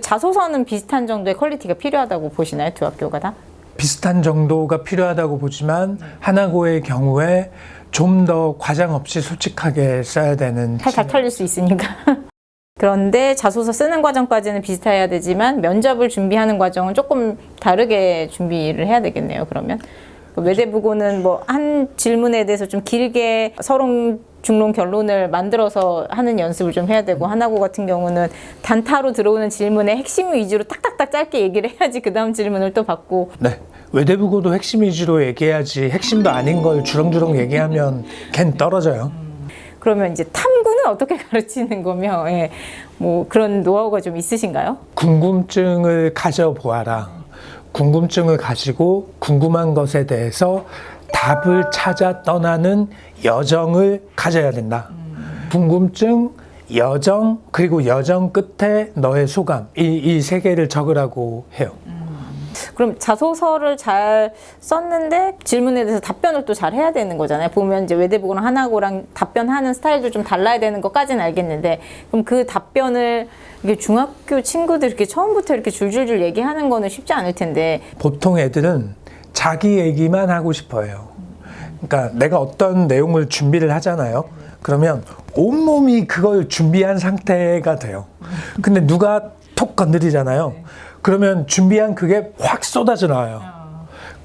자소서는 비슷한 정도의 퀄리티가 필요하다고 보시나요? 두 학교가 다? 비슷한 정도가 필요하다고 보지만 하나고의 경우에 좀 더 과장 없이 솔직하게 써야 되는 살짝 털릴 수 있으니까. 그런데 자소서 쓰는 과정까지는 비슷해야 되지만 면접을 준비하는 과정은 조금 다르게 준비를 해야 되겠네요. 그러면 외대부고는 뭐 한 질문에 대해서 좀 길게 서론, 중론, 결론을 만들어서 하는 연습을 좀 해야 되고 하나고 같은 경우는 단타로 들어오는 질문의 핵심 위주로 딱딱딱 짧게 얘기를 해야지 그 다음 질문을 또 받고. 네. 외대부고도 핵심 위주로 얘기해야지 핵심도 아닌 걸 주렁주렁 얘기하면 걘 떨어져요. 그러면 이제 탐구는 어떻게 가르치는 거며, 예, 뭐 그런 노하우가 좀 있으신가요? 궁금증을 가져보아라. 궁금증을 가지고 궁금한 것에 대해서 답을 찾아 떠나는 여정을 가져야 된다. 궁금증, 여정, 그리고 여정 끝에 너의 소감, 이 3개를 적으라고 해요. 그럼 자소서를 잘 썼는데 질문에 대해서 답변을 또 잘 해야 되는 거잖아요. 보면 이제 외대부고랑 하나고랑 답변하는 스타일도 좀 달라야 되는 것까지는 알겠는데, 그럼 그 답변을 이게 중학교 친구들 이렇게 처음부터 이렇게 줄줄줄 얘기하는 거는 쉽지 않을 텐데. 보통 애들은 자기 얘기만 하고 싶어 해요. 그러니까 내가 어떤 내용을 준비를 하잖아요. 그러면 온몸이 그걸 준비한 상태가 돼요. 근데 누가 톡 건드리잖아요. 그러면 준비한 그게 확 쏟아져 나와요.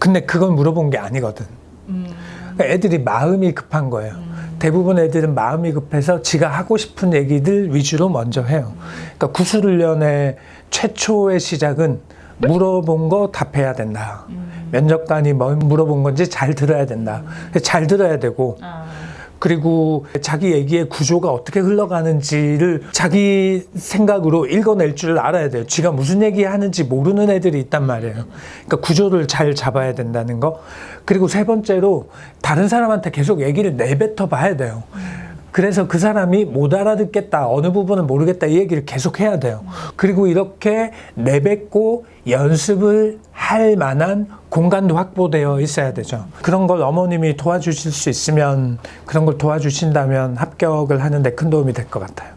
근데 그건 물어본 게 아니거든. 그러니까 애들이 마음이 급한 거예요. 대부분 애들은 마음이 급해서 지가 하고 싶은 얘기들 위주로 먼저 해요. 그러니까 구술훈련의 최초의 시작은 물어본 거 답해야 된다. 면접관이 뭘 물어본 건지 잘 들어야 된다. 잘 들어야 되고, 그리고 자기 얘기의 구조가 어떻게 흘러가는지를 자기 생각으로 읽어낼 줄 알아야 돼요. 지가 무슨 얘기 하는지 모르는 애들이 있단 말이에요. 그러니까 구조를 잘 잡아야 된다는 거. 그리고 3번째로 다른 사람한테 계속 얘기를 내뱉어 봐야 돼요. 그래서 그 사람이 못 알아듣겠다, 어느 부분은 모르겠다, 이 얘기를 계속 해야 돼요. 그리고 이렇게 내뱉고 연습을 할 만한 공간도 확보되어 있어야 되죠. 그런 걸 어머님이 도와주실 수 있으면, 그런 걸 도와주신다면 합격을 하는 데 큰 도움이 될 것 같아요.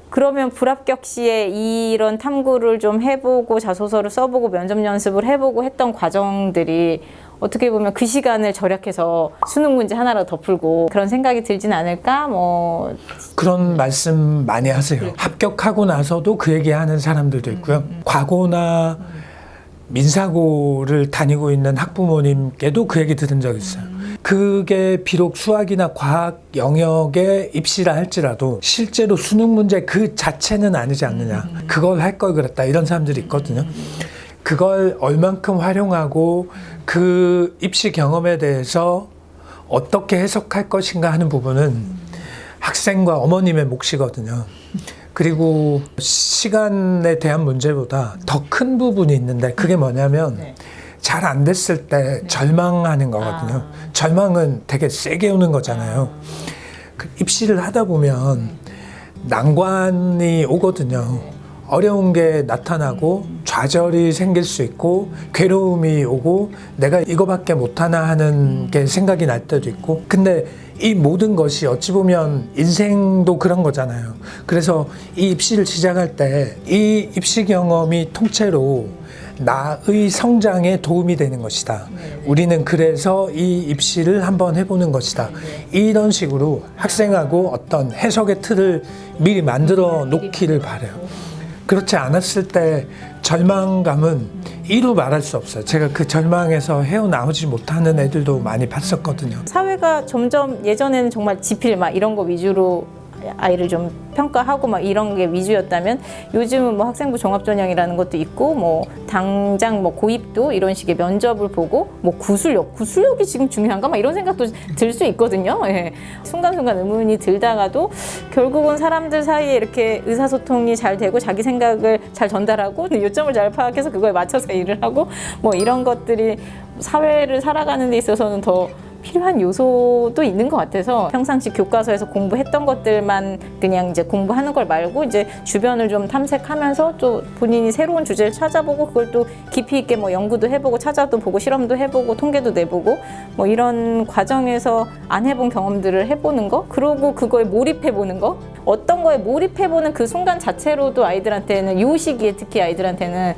그러면 불합격 시에 이런 탐구를 좀 해보고 자소서를 써보고 면접 연습을 해보고 했던 과정들이 어떻게 보면 그 시간을 절약해서 수능 문제 하나라도 더 풀고 그런 생각이 들진 않을까? 뭐 그런 말씀 많이 하세요. 합격하고 나서도 그 얘기하는 사람들도 있고요. 과거나 민사고를 다니고 있는 학부모님께도 그 얘기 들은 적 있어요. 그게 비록 수학이나 과학 영역에 입시라 할지라도 실제로 수능 문제 그 자체는 아니지 않느냐. 그걸 할 걸 그랬다. 이런 사람들이 있거든요. 그걸 얼만큼 활용하고 그 입시 경험에 대해서 어떻게 해석할 것인가 하는 부분은 학생과 어머님의 몫이거든요. 그리고 시간에 대한 문제보다 더 큰 부분이 있는데 그게 뭐냐면 잘 안 됐을 때 절망하는 거거든요. 절망은 되게 세게 오는 거잖아요. 그 입시를 하다 보면 난관이 오거든요. 어려운 게 나타나고 좌절이 생길 수 있고 괴로움이 오고 내가 이거밖에 못하나 하는 게 생각이 날 때도 있고, 근데 이 모든 것이 어찌 보면 인생도 그런 거잖아요. 그래서 이 입시를 시작할 때 이 입시 경험이 통째로 나의 성장에 도움이 되는 것이다. 우리는 그래서 이 입시를 한번 해보는 것이다. 이런 식으로 학생하고 어떤 해석의 틀을 미리 만들어 놓기를 바라요. 그렇지 않았을 때 절망감은 이루 말할 수 없어요. 제가 그 절망에서 헤어나오지 못하는 애들도 많이 봤었거든요. 사회가 점점 예전에는 정말 지필 막 이런 거 위주로 아이를 좀 평가하고 막 이런 게 위주였다면 요즘은 뭐 학생부 종합전형이라는 것도 있고 뭐 당장 뭐 고입도 이런 식의 면접을 보고 뭐 구술력이 지금 중요한가 막 이런 생각도 들 수 있거든요. 예. 순간순간 의문이 들다가도 결국은 사람들 사이에 이렇게 의사소통이 잘 되고 자기 생각을 잘 전달하고 요점을 잘 파악해서 그거에 맞춰서 일을 하고 뭐 이런 것들이 사회를 살아가는 데 있어서는 더 필요한 요소도 있는 것 같아서 평상시 교과서에서 공부했던 것들만 그냥 이제 공부하는 걸 말고 이제 주변을 좀 탐색하면서 또 본인이 새로운 주제를 찾아보고 그걸 또 깊이 있게 뭐 연구도 해보고 찾아도 보고 실험도 해보고 통계도 내보고 뭐 이런 과정에서 안 해본 경험들을 해보는 거, 그러고 그거에 몰입해보는 거, 어떤 거에 몰입해보는 그 순간 자체로도 아이들한테는 요 시기에 특히 아이들한테는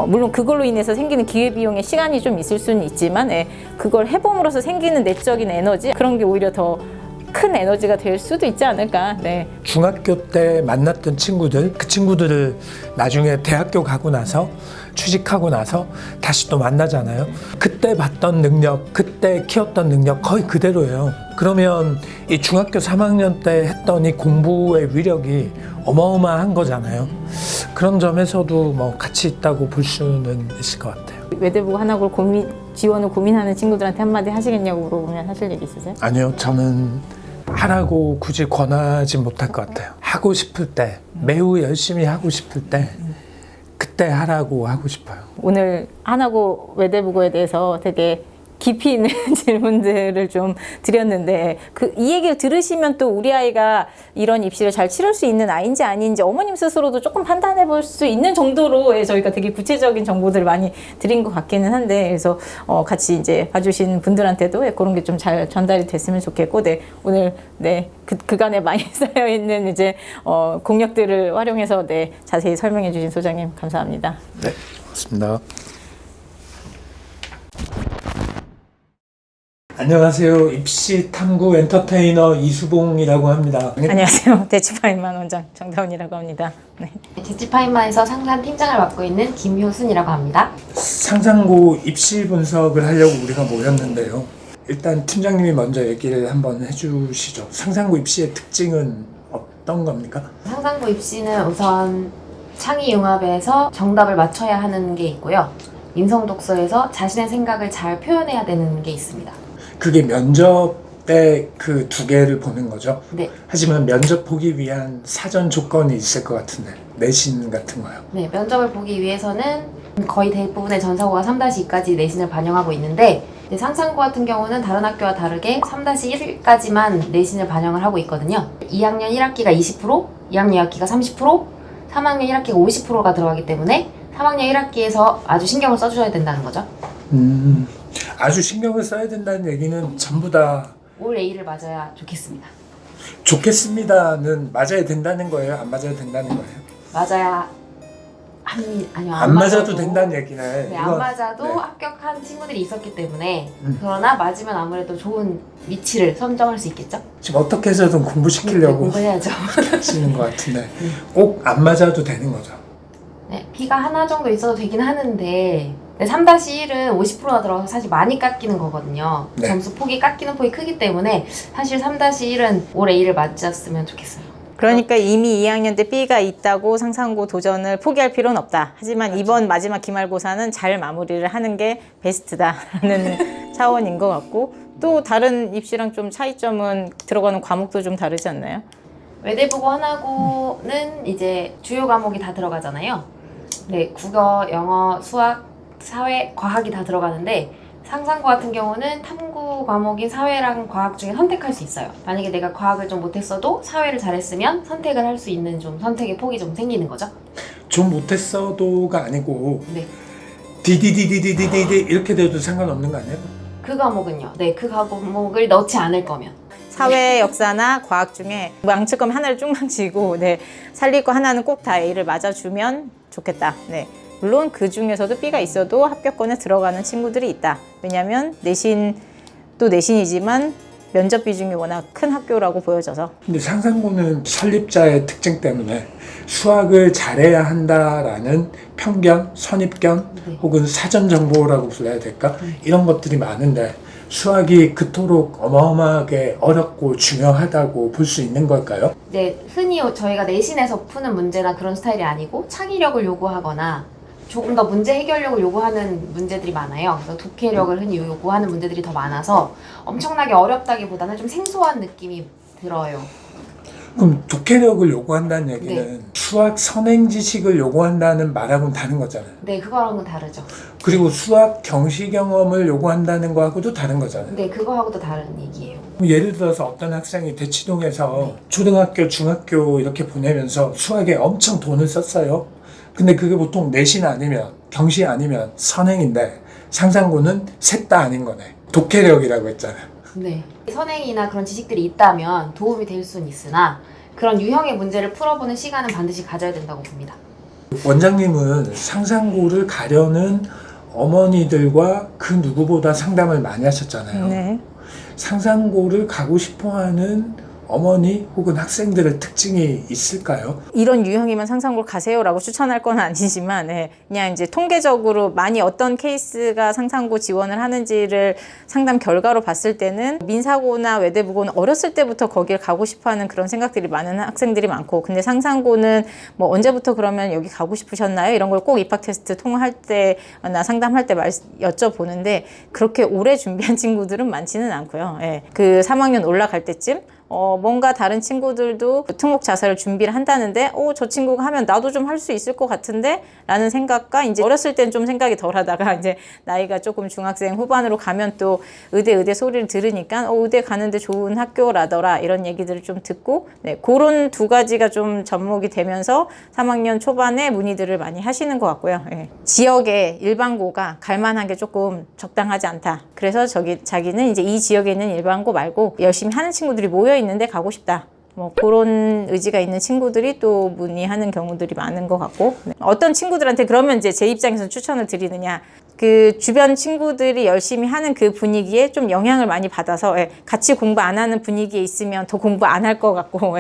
물론 그걸로 인해서 생기는 기회비용의 시간이 좀 있을 수는 있지만 그걸 해봄으로써 생기는 내적인 에너지, 그런 게 오히려 더 큰 에너지가 될 수도 있지 않을까. 네. 중학교 때 만났던 친구들, 그 친구들을 나중에 대학교 가고 나서 취직하고 나서 다시 또 만나잖아요. 그때 봤던 능력, 그때 키웠던 능력 거의 그대로예요. 그러면 이 중학교 3학년 때 했던 이 공부의 위력이 어마어마한 거잖아요. 그런 점에서도 뭐 같이 있다고 볼 수는 있을 것 같아요. 외대부 한학을 지원을 고민하는 친구들한테 한마디 하시겠냐고 물어보면 하실 얘기 있으세요? 아니요, 저는 하라고 굳이 권하지 못할 것 같아요. 하고 싶을 때, 매우 열심히 하고 싶을 때 그때 하라고 하고 싶어요. 오늘 한하고 외대부고에 대해서 되게 깊이 있는 질문들을 좀 드렸는데 이 얘기를 들으시면 또 우리 아이가 이런 입시를 잘 치를 수 있는 아이인지 아닌지 어머님 스스로도 조금 판단해 볼 수 있는 정도로 저희가 되게 구체적인 정보들을 많이 드린 것 같기는 한데, 그래서 같이 이제 봐주신 분들한테도 그런 게 좀 잘 전달이 됐으면 좋겠고, 오늘 그간에 많이 쌓여 있는 이제 공력들을 활용해서 자세히 설명해 주신 소장님 감사합니다. 네, 고맙습니다. 안녕하세요. 입시 탐구 엔터테이너 이수봉이라고 합니다. 안녕하세요. 대치파인만 원장 정다운이라고 합니다. 네. 대치파인만에서 상산 팀장을 맡고 있는 김효순이라고 합니다. 상상고 입시 분석을 하려고 우리가 모였는데요. 일단 팀장님이 먼저 얘기를 한번 해주시죠. 상상고 입시의 특징은 어떤 겁니까? 상상고 입시는 우선 창의융합에서 정답을 맞춰야 하는 게 있고요. 인성독서에서 자신의 생각을 잘 표현해야 되는 게 있습니다. 그게 면접 때 그 두 개를 보는 거죠? 네. 하지만 면접 보기 위한 사전 조건이 있을 것 같은데, 내신 같은 거요? 네, 면접을 보기 위해서는 거의 대부분의 전사고가 3-2까지 내신을 반영하고 있는데, 상상고 같은 경우는 다른 학교와 다르게 3-1까지만 내신을 반영을 하고 있거든요. 2학년 1학기가 20%, 2학년 2학기가 30%, 3학년 1학기가 50%가 들어가기 때문에 3학년 1학기에서 아주 신경을 써주셔야 된다는 거죠. 아주 신경을 써야 된다는 얘기는 전부 다 올 A를 맞아야 좋겠습니다. 좋겠습니다는 맞아야 된다는 거예요? 안 맞아야 된다는 거예요? 맞아야 아니요, 안 맞아도 된다는 얘기네. 네, 이건, 안 맞아도 네. 합격한 친구들이 있었기 때문에 그러나 맞으면 아무래도 좋은 위치를 선정할 수 있겠죠? 지금 어떻게 해서든 공부시키려고 공부해야죠. 하시는 것 같은데 꼭 안 맞아도 되는 거죠? 네, B가 하나 정도 있어도 되긴 하는데 3-1은 50%가 들어가서 사실 많이 깎이는 거거든요. 네. 점수 폭이 깎이는 폭이 크기 때문에 사실 3-1은 올 A를 맞았으면 좋겠어요. 그러니까 이미 2학년 때 B가 있다고 상상고 도전을 포기할 필요는 없다. 하지만 이번 마지막 기말고사는 잘 마무리를 하는 게 베스트다라는 차원인 것 같고, 또 다른 입시랑 좀 차이점은 들어가는 과목도 좀 다르지 않나요? 외대부고 한하고는 이제 주요 과목이 다 들어가잖아요. 네, 국어, 영어, 수학, 사회, 과학이 다 들어가는데 상상고 같은 경우는 탐구 과목인 사회랑 과학 중에 선택할 수 있어요. 만약에 내가 과학을 좀 못했어도 사회를 잘했으면 선택을 할 수 있는 좀 선택의 폭이 좀 생기는 거죠. 좀 못했어도가 아니고 네. 디디디디디디디 이렇게 돼도 상관없는 거 아니에요? 그 과목은요. 네, 그 과목을 넣지 않을 거면. 사회 역사나 과학 중에 망칠 거면 하나를 쭉 망치고 네, 살릴 거 하나는 꼭 다 A를 맞아주면 좋겠다. 네. 물론 그 중에서도 B가 있어도 합격권에 들어가는 친구들이 있다. 왜냐하면 내신도 내신이지만 면접 비중이 워낙 큰 학교라고 보여져서. 근데 상상고는 설립자의 특징 때문에 수학을 잘해야 한다라는 편견, 선입견 네. 혹은 사전 정보라고 불러야 될까? 이런 것들이 많은데 수학이 그토록 어마어마하게 어렵고 중요하다고 볼 수 있는 걸까요? 이제 흔히 저희가 내신에서 푸는 문제나 그런 스타일이 아니고 창의력을 요구하거나 조금 더 문제 해결력을 요구하는 문제들이 많아요. 그래서 독해력을 흔히 요구하는 문제들이 더 많아서 엄청나게 어렵다기보다는 좀 생소한 느낌이 들어요. 그럼 독해력을 요구한다는 얘기는 네. 수학 선행 지식을 요구한다는 말하고는 다른 거잖아요. 네, 그거랑은 다르죠. 그리고 수학 경시 경험을 요구한다는 거하고도 다른 거잖아요. 네, 그거하고도 다른 얘기예요. 그럼 예를 들어서 어떤 학생이 대치동에서 초등학교, 중학교 이렇게 보내면서 수학에 엄청 돈을 썼어요. 근데 그게 보통 내신 아니면 경시 아니면 선행인데 상상고는 셋 다 아닌 거네. 독해력이라고 했잖아요. 네. 선행이나 그런 지식들이 있다면 도움이 될 수는 있으나 그런 유형의 문제를 풀어보는 시간은 반드시 가져야 된다고 봅니다. 원장님은 상상고를 가려는 어머니들과 그 누구보다 상담을 많이 하셨잖아요. 네. 상상고를 가고 싶어하는 어머니 혹은 학생들의 특징이 있을까요? 이런 유형이면 상상고를 가세요라고 추천할 건 아니지만 네, 그냥 이제 통계적으로 많이 어떤 케이스가 상상고 지원을 하는지를 상담 결과로 봤을 때는 민사고나 외대부고는 어렸을 때부터 거기를 가고 싶어하는 그런 생각들이 많은 학생들이 많고, 근데 상상고는 뭐 언제부터 그러면 여기 가고 싶으셨나요? 이런 걸 꼭 입학 테스트 통화할 때나 상담할 때 여쭤보는데 그렇게 오래 준비한 친구들은 많지는 않고요. 예. 그 3학년 올라갈 때쯤 뭔가 다른 친구들도 특목 자사를 준비를 한다는데 저 친구가 하면 나도 좀 할 수 있을 것 같은데 라는 생각과, 이제 어렸을 땐 좀 생각이 덜 하다가 이제 나이가 조금 중학생 후반으로 가면 또 의대 소리를 들으니까 의대 가는데 좋은 학교라더라 이런 얘기들을 좀 듣고, 네, 그런 두 가지가 좀 접목이 되면서 3학년 초반에 문의들을 많이 하시는 것 같고요. 예. 지역의 일반고가 갈만한 게 조금 적당하지 않다. 그래서 자기는 이제 이 지역에 있는 일반고 말고 열심히 하는 친구들이 모여 있는데 가고 싶다. 뭐 그런 의지가 있는 친구들이 또 문의하는 경우들이 많은 것 같고, 네. 어떤 친구들한테 그러면 이제 제 입장에서 추천을 드리느냐, 그 주변 친구들이 열심히 하는 그 분위기에 좀 영향을 많이 받아서 같이 공부 안 하는 분위기에 있으면 더 공부 안 할 것 같고,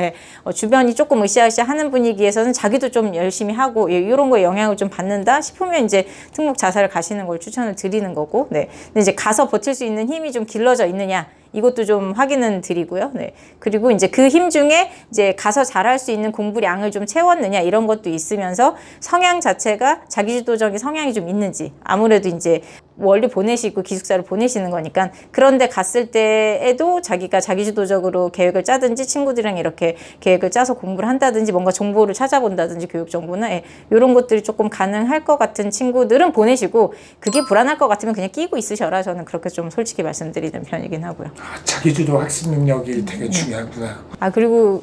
주변이 조금 으쌰으쌰 하는 분위기에서는 자기도 좀 열심히 하고 이런 거에 영향을 좀 받는다 싶으면 이제 특목 자사를 가시는 걸 추천을 드리는 거고, 네. 근데 이제 가서 버틸 수 있는 힘이 좀 길러져 있느냐, 이것도 좀 확인은 드리고요. 네. 그리고 이제 그 힘 중에 이제 가서 잘할 수 있는 공부량을 좀 채웠느냐 이런 것도 있으면서 성향 자체가 자기주도적인 성향이 좀 있는지, 아무래도 이제 원리 보내시고 기숙사를 보내시는 거니까 그런데 갔을 때에도 자기가 자기주도적으로 계획을 짜든지 친구들이랑 이렇게 계획을 짜서 공부를 한다든지 뭔가 정보를 찾아본다든지 교육 정보나 이런 것들이 조금 가능할 것 같은 친구들은 보내시고, 그게 불안할 것 같으면 그냥 끼고 있으셔라. 저는 그렇게 좀 솔직히 말씀드리는 편이긴 하고요. 자기주도 학습 능력이 되게 중요하구나. 그리고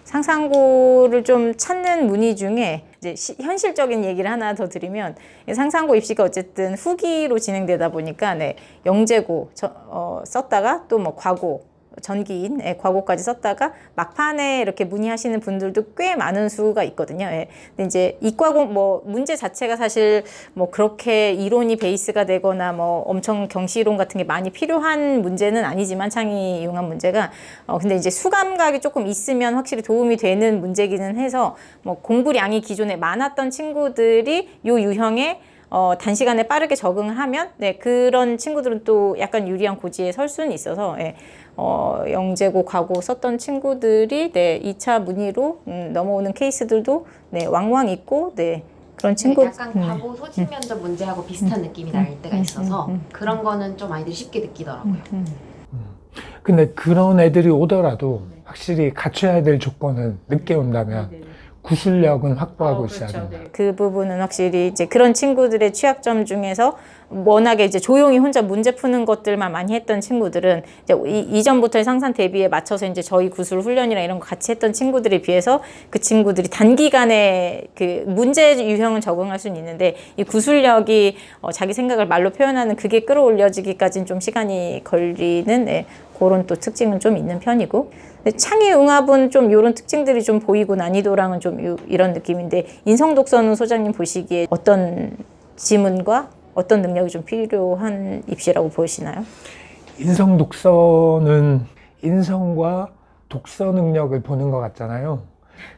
상상고를 좀 찾는 문의 중에 이제 현실적인 얘기를 하나 더 드리면, 상상고 입시가 어쨌든 후기로 진행되다 보니까 영재고 썼다가 또 뭐 과고, 전기인 과고까지 썼다가 막판에 이렇게 문의하시는 분들도 꽤 많은 수가 있거든요. 근데 이제 이과고 뭐 문제 자체가 사실 뭐 그렇게 이론이 베이스가 되거나 뭐 엄청 경시이론 같은 게 많이 필요한 문제는 아니지만, 창의 이용한 문제가 근데 이제 수감각이 조금 있으면 확실히 도움이 되는 문제기는 해서, 뭐 공부량이 기존에 많았던 친구들이 요 유형의 단시간에 빠르게 적응을 하면 그런 친구들은 또 약간 유리한 고지에 설 수는 있어서 영재고 과고 썼던 친구들이 2차 문의로 넘어오는 케이스들도 왕왕 있고, 그런 친구 약간 과거 소집 면접 문제하고 비슷한 느낌이 날 때가 있어서 그런 거는 좀 아이들이 쉽게 느끼더라고요. 근데 그런 애들이 오더라도 확실히 갖춰야 될 조건은 늦게 온다면 구술력은 확보하고 있어야 된다. 그 부분은 확실히 이제 그런 친구들의 취약점 중에서 워낙에 이제 조용히 혼자 문제 푸는 것들만 많이 했던 친구들은 이제 이전부터의 상산 대비에 맞춰서 이제 저희 구술 훈련이랑 이런 거 같이 했던 친구들에 비해서 그 친구들이 단기간에 그 문제 유형은 적응할 수는 있는데 이 구술력이 자기 생각을 말로 표현하는 그게 끌어올려지기까지는 좀 시간이 걸리는 그런 또 특징은 좀 있는 편이고 창의융합은 좀 이런 특징들이 좀 보이고 난이도랑은 좀 이런 느낌인데 인성독서는 소장님 보시기에 어떤 지문과 어떤 능력이 좀 필요한 입시라고 보시나요? 인성 독서는 인성과 독서 능력을 보는 것 같잖아요.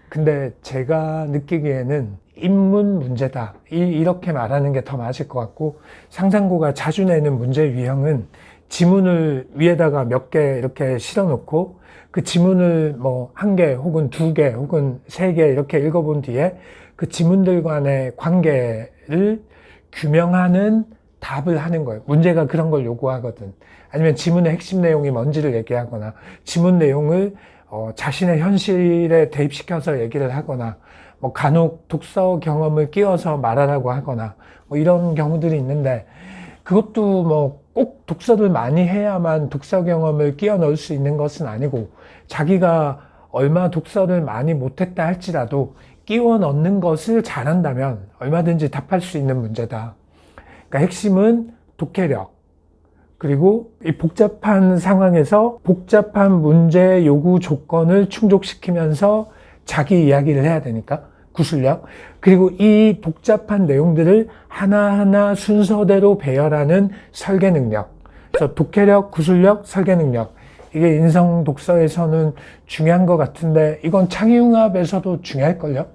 근데 제가 느끼기에는 인문 문제다. 이렇게 말하는 게 더 맞을 것 같고 상상고가 자주 내는 문제 유형은 지문을 위에다가 몇 개 이렇게 실어 놓고 그 지문을 뭐 1개 혹은 2개 혹은 3개 이렇게 읽어본 뒤에 그 지문들 간의 관계를 규명하는 답을 하는 거예요. 문제가 그런 걸 요구하거든. 아니면 지문의 핵심 내용이 뭔지를 얘기하거나 지문 내용을 자신의 현실에 대입시켜서 얘기를 하거나 뭐 간혹 독서 경험을 끼워서 말하라고 하거나 뭐 이런 경우들이 있는데 그것도 뭐 꼭 독서를 많이 해야만 독서 경험을 끼워 넣을 수 있는 것은 아니고 자기가 얼마 독서를 많이 못했다 할지라도 끼워 넣는 것을 잘한다면 얼마든지 답할 수 있는 문제다. 그러니까 핵심은 독해력. 그리고 이 복잡한 상황에서 복잡한 문제 요구 조건을 충족시키면서 자기 이야기를 해야 되니까 구술력. 그리고 이 복잡한 내용들을 하나하나 순서대로 배열하는 설계 능력. 그래서 독해력, 구술력, 설계 능력. 이게 인성 독서에서는 중요한 것 같은데 이건 창의융합에서도 중요할걸요?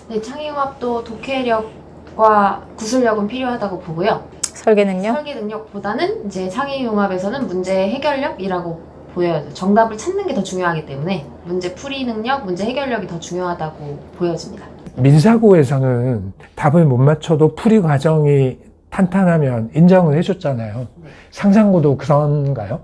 네, 창의융합도 독해력과 구술력은 필요하다고 보고요. 설계 능력? 설계 능력보다는 이제 창의융합에서는 문제 해결력이라고 보여요. 정답을 찾는 게 더 중요하기 때문에 문제 풀이 능력, 문제 해결력이 더 중요하다고 보여집니다. 민사고에서는 답을 못 맞춰도 풀이 과정이 탄탄하면 인정을 해줬잖아요. 네. 상상고도 그런가요?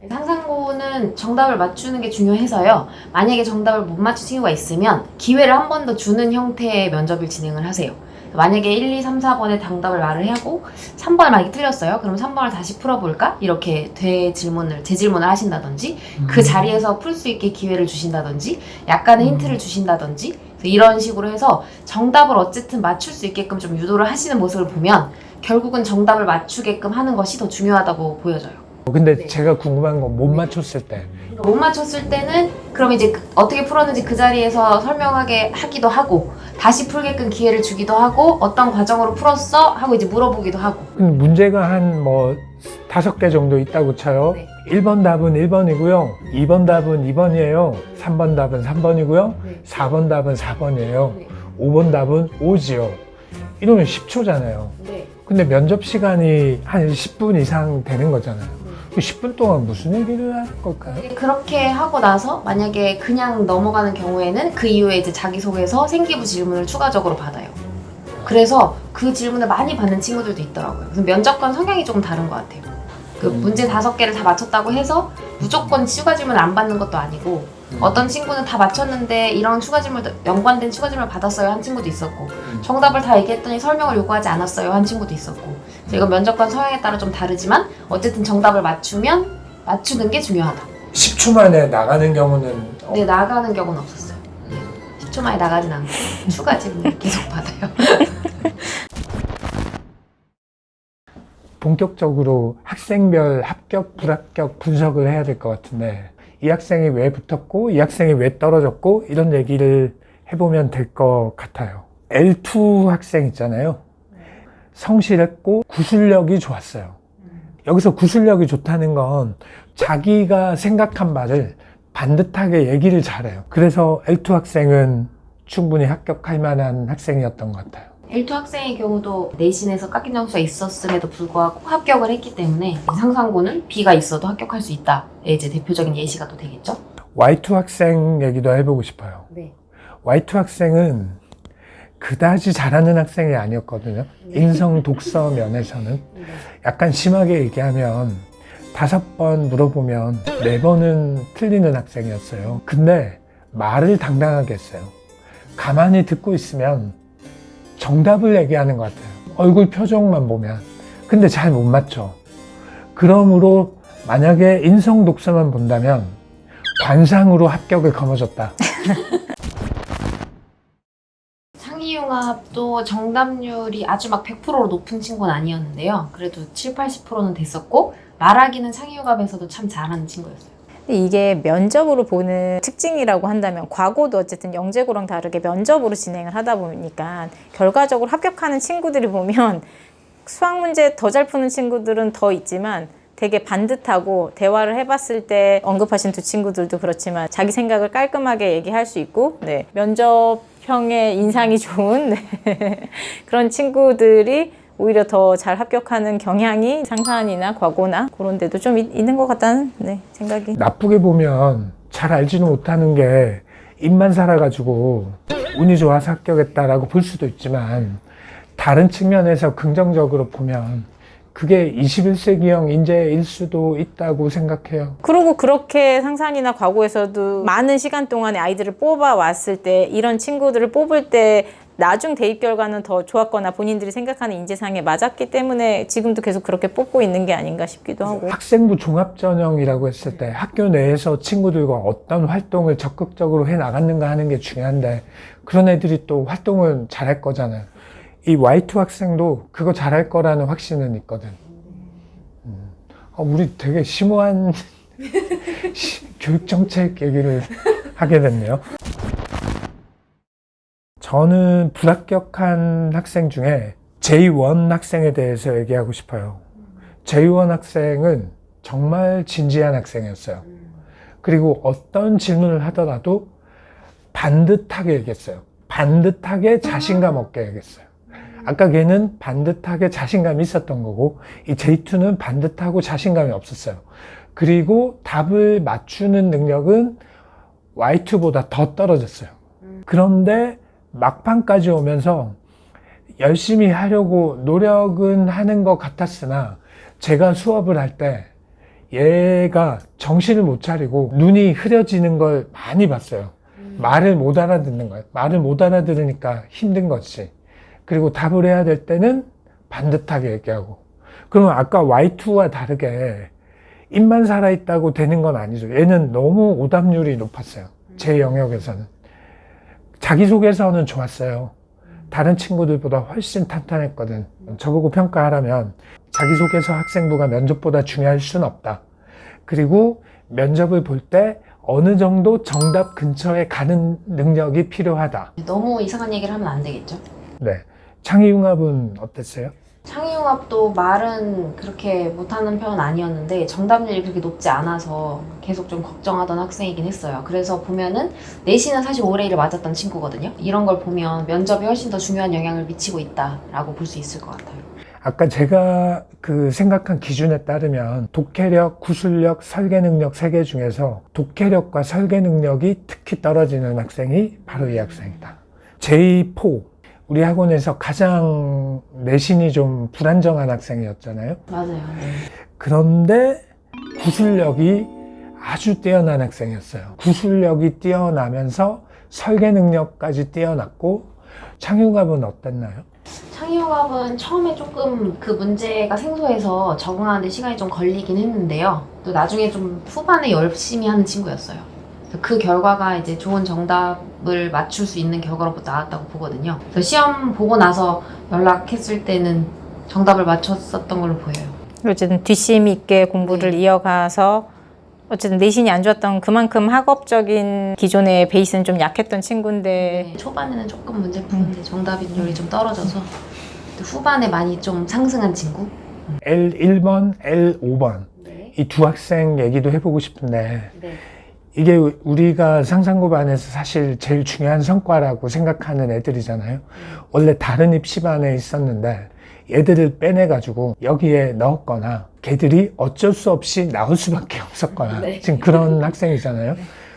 상상고는 정답을 맞추는 게 중요해서요. 만약에 정답을 못 맞춘 친구가 있으면 기회를 한 번 더 주는 형태의 면접을 진행을 하세요. 만약에 1, 2, 3, 4번에 정답을 말을 하고 3번을 만약에 틀렸어요. 그럼 3번을 다시 풀어볼까? 이렇게 재질문을 하신다든지 그 자리에서 풀 수 있게 기회를 주신다든지 약간의 힌트를 주신다든지 이런 식으로 해서 정답을 어쨌든 맞출 수 있게끔 좀 유도를 하시는 모습을 보면 결국은 정답을 맞추게끔 하는 것이 더 중요하다고 보여져요. 근데 네. 제가 궁금한 건 못 맞췄을 때 못 맞췄을 때는 그럼 이제 어떻게 풀었는지 그 자리에서 설명하게 하기도 하고 다시 풀게끔 기회를 주기도 하고 어떤 과정으로 풀었어? 하고 이제 물어보기도 하고. 문제가 한 뭐 5개 정도 있다고 쳐요. 네. 1번 답은 1번이고요. 2번 답은 2번이에요. 3번 답은 3번이고요. 네. 4번 답은 4번이에요. 네. 5번 답은 5지요. 이러면 10초잖아요. 네. 근데 면접 시간이 한 10분 이상 되는 거잖아요. 그 10분 동안 무슨 얘기를 할 걸까요? 그렇게 하고 나서 만약에 그냥 넘어가는 경우에는 그 이후에 이제 자기소개서 생기부 질문을 추가적으로 받아요. 그래서 그 질문을 많이 받는 친구들도 있더라고요. 그래서 면접관 성향이 조금 다른 것 같아요. 그 문제 5개를 다 맞췄다고 해서 무조건 추가 질문을 안 받는 것도 아니고 어떤 친구는 다 맞췄는데 이런 추가 질문 연관된 추가 질문을 받았어요 한 친구도 있었고 정답을 다 얘기했더니 설명을 요구하지 않았어요 한 친구도 있었고 그래서 이건 면접관 성향에 따라 좀 다르지만 어쨌든 정답을 맞추는 게 중요하다. 10초 만에 나가는 경우는 네, 나가는 경우는 없었어요. 10초 만에 나가진 않고 추가 질문을 계속 받아요. 본격적으로 학생별 합격, 불합격 분석을 해야 될 것 같은데 이 학생이 왜 붙었고 이 학생이 왜 떨어졌고 이런 얘기를 해보면 될 것 같아요. L2 학생 있잖아요. 성실했고 구술력이 좋았어요. 여기서 구술력이 좋다는 건 자기가 생각한 말을 반듯하게 얘기를 잘해요. 그래서 L2 학생은 충분히 합격할 만한 학생이었던 것 같아요. L2 학생의 경우도 내신에서 깎인 점수가 있었음에도 불구하고 합격을 했기 때문에 상상고는 B가 있어도 합격할 수 있다의 이제 대표적인 예시가 또 되겠죠? Y2 학생 얘기도 해보고 싶어요. 네. Y2 학생은 그다지 잘하는 학생이 아니었거든요. 인성 독서 면에서는. 약간 심하게 얘기하면 5번 물어보면 4번은 틀리는 학생이었어요. 근데 말을 당당하게 했어요. 가만히 듣고 있으면 정답을 얘기하는 것 같아요. 얼굴 표정만 보면. 근데 잘 못 맞춰. 그러므로 만약에 인성 독서만 본다면 관상으로 합격을 거머쥐었다. 창의융합도 정답률이 아주 막 100%로 높은 친구는 아니었는데요. 그래도 7, 80%는 됐었고 말하기는 창의융합에서도 참 잘하는 친구였어요. 이게 면접으로 보는 특징이라고 한다면 과거도 어쨌든 영재고랑 다르게 면접으로 진행을 하다 보니까 결과적으로 합격하는 친구들이 보면 수학 문제 더 잘 푸는 친구들은 더 있지만 되게 반듯하고 대화를 해봤을 때 언급하신 두 친구들도 그렇지만 자기 생각을 깔끔하게 얘기할 수 있고 네, 면접형의 인상이 좋은 네, 그런 친구들이 오히려 더 잘 합격하는 경향이 상산이나 과거나 그런 데도 좀 있는 것 같다는 네, 생각이. 나쁘게 보면 잘 알지는 못하는 게 입만 살아가지고 운이 좋아서 합격했다라고 볼 수도 있지만 다른 측면에서 긍정적으로 보면 그게 21세기형 인재일 수도 있다고 생각해요. 그리고 그렇게 상산이나 과거에서도 많은 시간 동안에 아이들을 뽑아왔을 때 이런 친구들을 뽑을 때 나중 대입 결과는 더 좋았거나 본인들이 생각하는 인재상에 맞았기 때문에 지금도 계속 그렇게 뽑고 있는 게 아닌가 싶기도 하고. 학생부 종합전형이라고 했을 때 학교 내에서 친구들과 어떤 활동을 적극적으로 해나갔는가 하는 게 중요한데 그런 애들이 또 활동을 잘할 거잖아요. 이 Y2 학생도 그거 잘할 거라는 확신은 있거든. 우리 되게 심오한 교육정책 얘기를 하게 됐네요. 저는 불합격한 학생 중에 J1 학생에 대해서 얘기하고 싶어요. J1 학생은 정말 진지한 학생이었어요. 그리고 어떤 질문을 하더라도 반듯하게 얘기했어요. 반듯하게 자신감 없게 얘기했어요. 아까 걔는 반듯하게 자신감이 있었던 거고 이 J2는 반듯하고 자신감이 없었어요. 그리고 답을 맞추는 능력은 Y2보다 더 떨어졌어요. 그런데 막판까지 오면서 열심히 하려고 노력은 하는 것 같았으나 제가 수업을 할 때 얘가 정신을 못 차리고 눈이 흐려지는 걸 많이 봤어요. 말을 못 알아듣는 거예요. 말을 못 알아들으니까 힘든 거지. 그리고 답을 해야 될 때는 반듯하게 얘기하고. 그러면 아까 Y2와 다르게 입만 살아있다고 되는 건 아니죠. 얘는 너무 오답률이 높았어요. 제 영역에서는. 자기소개서는 좋았어요. 다른 친구들보다 훨씬 탄탄했거든. 저보고 평가하라면 자기소개서 학생부가 면접보다 중요할 수는 없다. 그리고 면접을 볼 때 어느 정도 정답 근처에 가는 능력이 필요하다. 너무 이상한 얘기를 하면 안 되겠죠? 네. 창의융합은 어땠어요? 창의융합도 말은 그렇게 못하는 편은 아니었는데 정답률이 그렇게 높지 않아서 계속 좀 걱정하던 학생이긴 했어요. 그래서 보면은 내신은 사실 5대1을 맞았던 친구거든요. 이런 걸 보면 면접이 훨씬 더 중요한 영향을 미치고 있다라고 볼 수 있을 것 같아요. 아까 제가 그 생각한 기준에 따르면 독해력, 구술력, 설계 능력 3개 중에서 독해력과 설계 능력이 특히 떨어지는 학생이 바로 이 학생이다. J4, 우리 학원에서 가장 내신이 좀 불안정한 학생이었잖아요. 맞아요. 네. 그런데 구술력이 아주 뛰어난 학생이었어요. 구술력이 뛰어나면서 설계 능력까지 뛰어났고 창의융합은 어땠나요? 창의융합은 처음에 조금 그 문제가 생소해서 적응하는데 시간이 좀 걸리긴 했는데요. 또 나중에 좀 후반에 열심히 하는 친구였어요. 그 결과가 이제 좋은 정답을 맞출 수 있는 결과로 나왔다고 보거든요. 그래서 시험 보고 나서 연락했을 때는 정답을 맞췄었던 걸로 보여요. 어쨌든 뒷심 있게 공부를 이어가서 어쨌든 내신이 안 좋았던 그만큼 학업적인 기존의 베이스는 좀 약했던 친구인데 네, 초반에는 조금 문제 푸는데 정답률이 좀 떨어져서 후반에 많이 좀 상승한 친구. L1번, L5번 네. 이 두 학생 얘기도 해보고 싶은데 네. 이게 우리가 상상고반에서 사실 제일 중요한 성과라고 생각하는 애들이잖아요. 원래 다른 입시반에 있었는데 얘들을 빼내가지고 여기에 넣었거나 걔들이 어쩔 수 없이 나올 수밖에 없었거나 네. 지금 그런 학생이잖아요.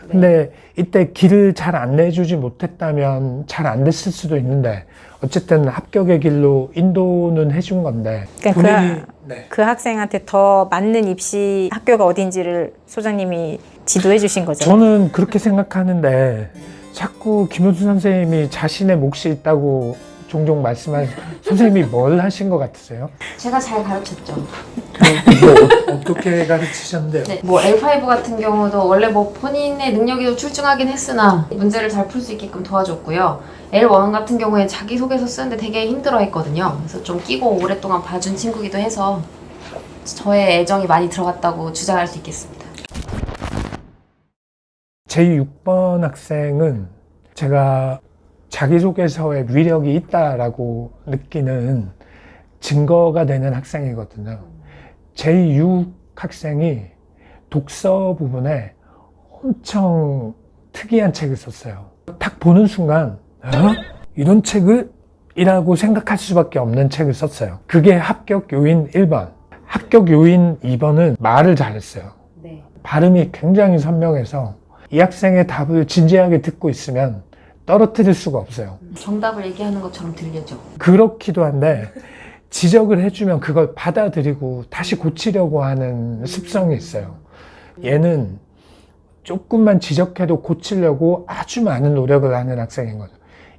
근데 이때 길을 잘 안 내주지 못했다면 잘 안 됐을 수도 있는데 어쨌든 합격의 길로 인도는 해준 건데 그러니까 네. 그 학생한테 더 맞는 입시 학교가 어딘지를 소장님이 지도해 주신 거죠. 저는 그렇게 생각하는데 자꾸 김효수 선생님이 자신의 몫이 있다고 종종 말씀하신 선생님이 뭘 하신 것 같으세요? 제가 잘 가르쳤죠. 뭐 어떻게 가르치셨는데요? 네, 뭐 L5 같은 경우도 원래 뭐 본인의 능력이 출중하긴 했으나 문제를 잘 풀 수 있게끔 도와줬고요. L1 같은 경우에 자기소개서 쓰는데 되게 힘들어했거든요. 그래서 좀 끼고 오랫동안 봐준 친구기도 해서 저의 애정이 많이 들어갔다고 주장할 수 있겠습니다. 제6번 학생은 제가 자기소개서에 위력이 있다라고 느끼는 증거가 되는 학생이거든요. 제6 학생이 독서 부분에 엄청 특이한 책을 썼어요. 딱 보는 순간 이런 책을? 이라고 생각할 수밖에 없는 책을 썼어요. 그게 합격 요인 1번. 합격 요인 2번은 말을 잘했어요. 네. 발음이 굉장히 선명해서 이 학생의 답을 진지하게 듣고 있으면 떨어뜨릴 수가 없어요. 정답을 얘기하는 것처럼 들리죠. 그렇기도 한데 지적을 해주면 그걸 받아들이고 다시 고치려고 하는 습성이 있어요. 얘는 조금만 지적해도 고치려고 아주 많은 노력을 하는 학생인 거죠.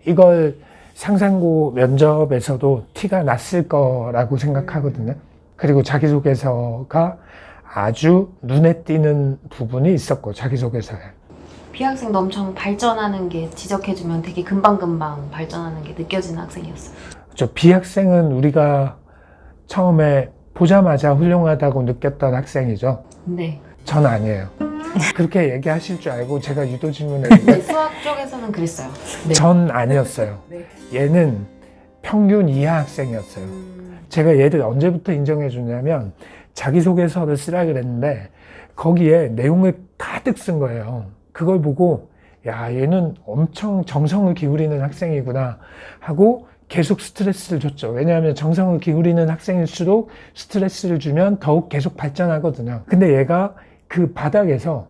이걸 상상고 면접에서도 티가 났을 거라고 생각하거든요. 그리고 자기소개서가 아주 눈에 띄는 부분이 있었고, 자기소개서에. B학생도 엄청 발전하는 게 지적해주면 되게 금방금방 발전하는 게 느껴지는 학생이었어요. 저 B학생은 우리가 처음에 보자마자 훌륭하다고 느꼈던 학생이죠. 네. 전 아니에요. 그렇게 얘기하실 줄 알고 제가 유도 질문했는데 수학 쪽에서는 그랬어요. 네. 전 아니었어요. 네. 얘는 평균 이하 학생이었어요. 제가 얘를 언제부터 인정해 줬냐면 자기소개서를 쓰라 그랬는데 거기에 내용을 가득 쓴 거예요. 그걸 보고 야, 얘는 엄청 정성을 기울이는 학생이구나 하고 계속 스트레스를 줬죠. 왜냐하면 정성을 기울이는 학생일수록 스트레스를 주면 더욱 계속 발전하거든요. 근데 얘가 그 바닥에서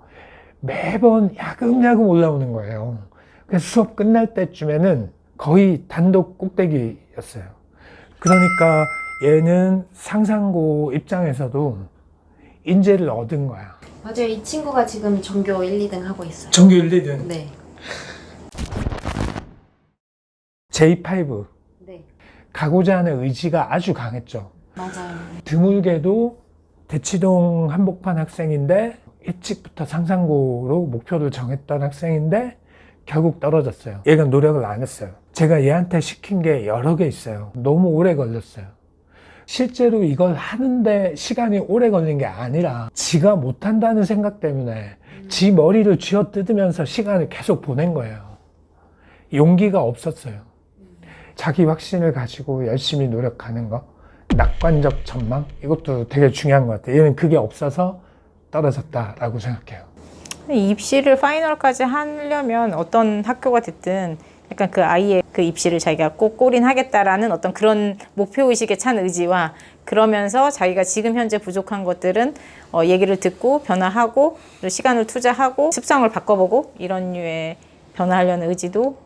매번 야금야금 올라오는 거예요. 그래서 수업 끝날 때쯤에는 거의 단독 꼭대기였어요. 그러니까 얘는 상상고 입장에서도 인재를 얻은 거야. 맞아요. 이 친구가 지금 전교 1, 2등 하고 있어요. 전교 1, 2등. 네. J5. 네. 가고자 하는 의지가 아주 강했죠. 맞아요. 드물게도 대치동 한복판 학생인데 일찍부터 상상고로 목표를 정했던 학생인데 결국 떨어졌어요. 얘가 노력을 안 했어요. 제가 얘한테 시킨 게 여러 개 있어요. 너무 오래 걸렸어요. 실제로 이걸 하는데 시간이 오래 걸린 게 아니라 지가 못한다는 생각 때문에 지 머리를 쥐어뜯으면서 시간을 계속 보낸 거예요. 용기가 없었어요. 자기 확신을 가지고 열심히 노력하는 거, 낙관적 전망, 이것도 되게 중요한 것 같아요. 얘는 그게 없어서 떨어졌다라고 생각해요. 입시를 파이널까지 하려면 어떤 학교가 됐든 약간 그 아이의 그 입시를 자기가 꼭 골인하겠다라는 어떤 그런 목표의식에 찬 의지와 그러면서 자기가 지금 현재 부족한 것들은 얘기를 듣고 변화하고 시간을 투자하고 습성을 바꿔보고 이런 류의 변화하려는 의지도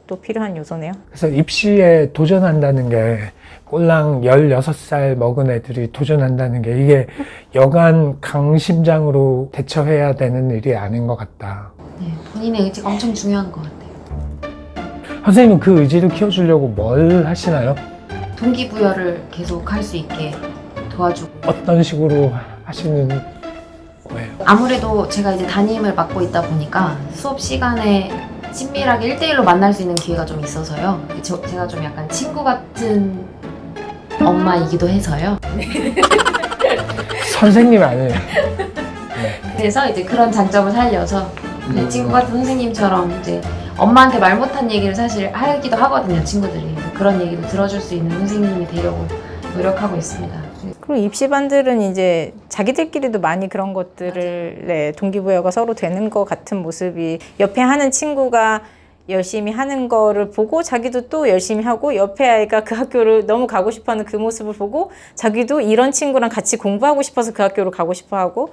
또 필요한 요소네요. 그래서 입시에 도전한다는 게 꼴랑 16살 먹은 애들이 도전한다는 게 이게 여간 강심장으로 대처해야 되는 일이 아닌 것 같다. 네. 본인의 의지가 엄청 중요한 것 같아요. 선생님은 그 의지를 키워주려고 뭘 하시나요? 동기부여를 계속 할 수 있게 도와주고. 어떤 식으로 하시는 거예요? 아무래도 제가 이제 담임을 맡고 있다 보니까 수업 시간에 친밀하게 1대1로 만날 수 있는 기회가 좀 있어서요. 제가 좀 약간 친구 같은 엄마이기도 해서요. 선생님 아니에요. 그래서 이제 그런 장점을 살려서 친구 같은 선생님처럼 이제 엄마한테 말 못한 얘기를 사실 하기도 하거든요, 친구들이. 그런 얘기도 들어줄 수 있는 선생님이 되려고 노력하고 있습니다. 그리고 입시반들은 이제 자기들끼리도 많이 그런 것들을 네, 동기부여가 서로 되는 것 같은 모습이 옆에 하는 친구가 열심히 하는 거를 보고 자기도 또 열심히 하고 옆에 아이가 그 학교를 너무 가고 싶어하는 그 모습을 보고 자기도 이런 친구랑 같이 공부하고 싶어서 그 학교로 가고 싶어하고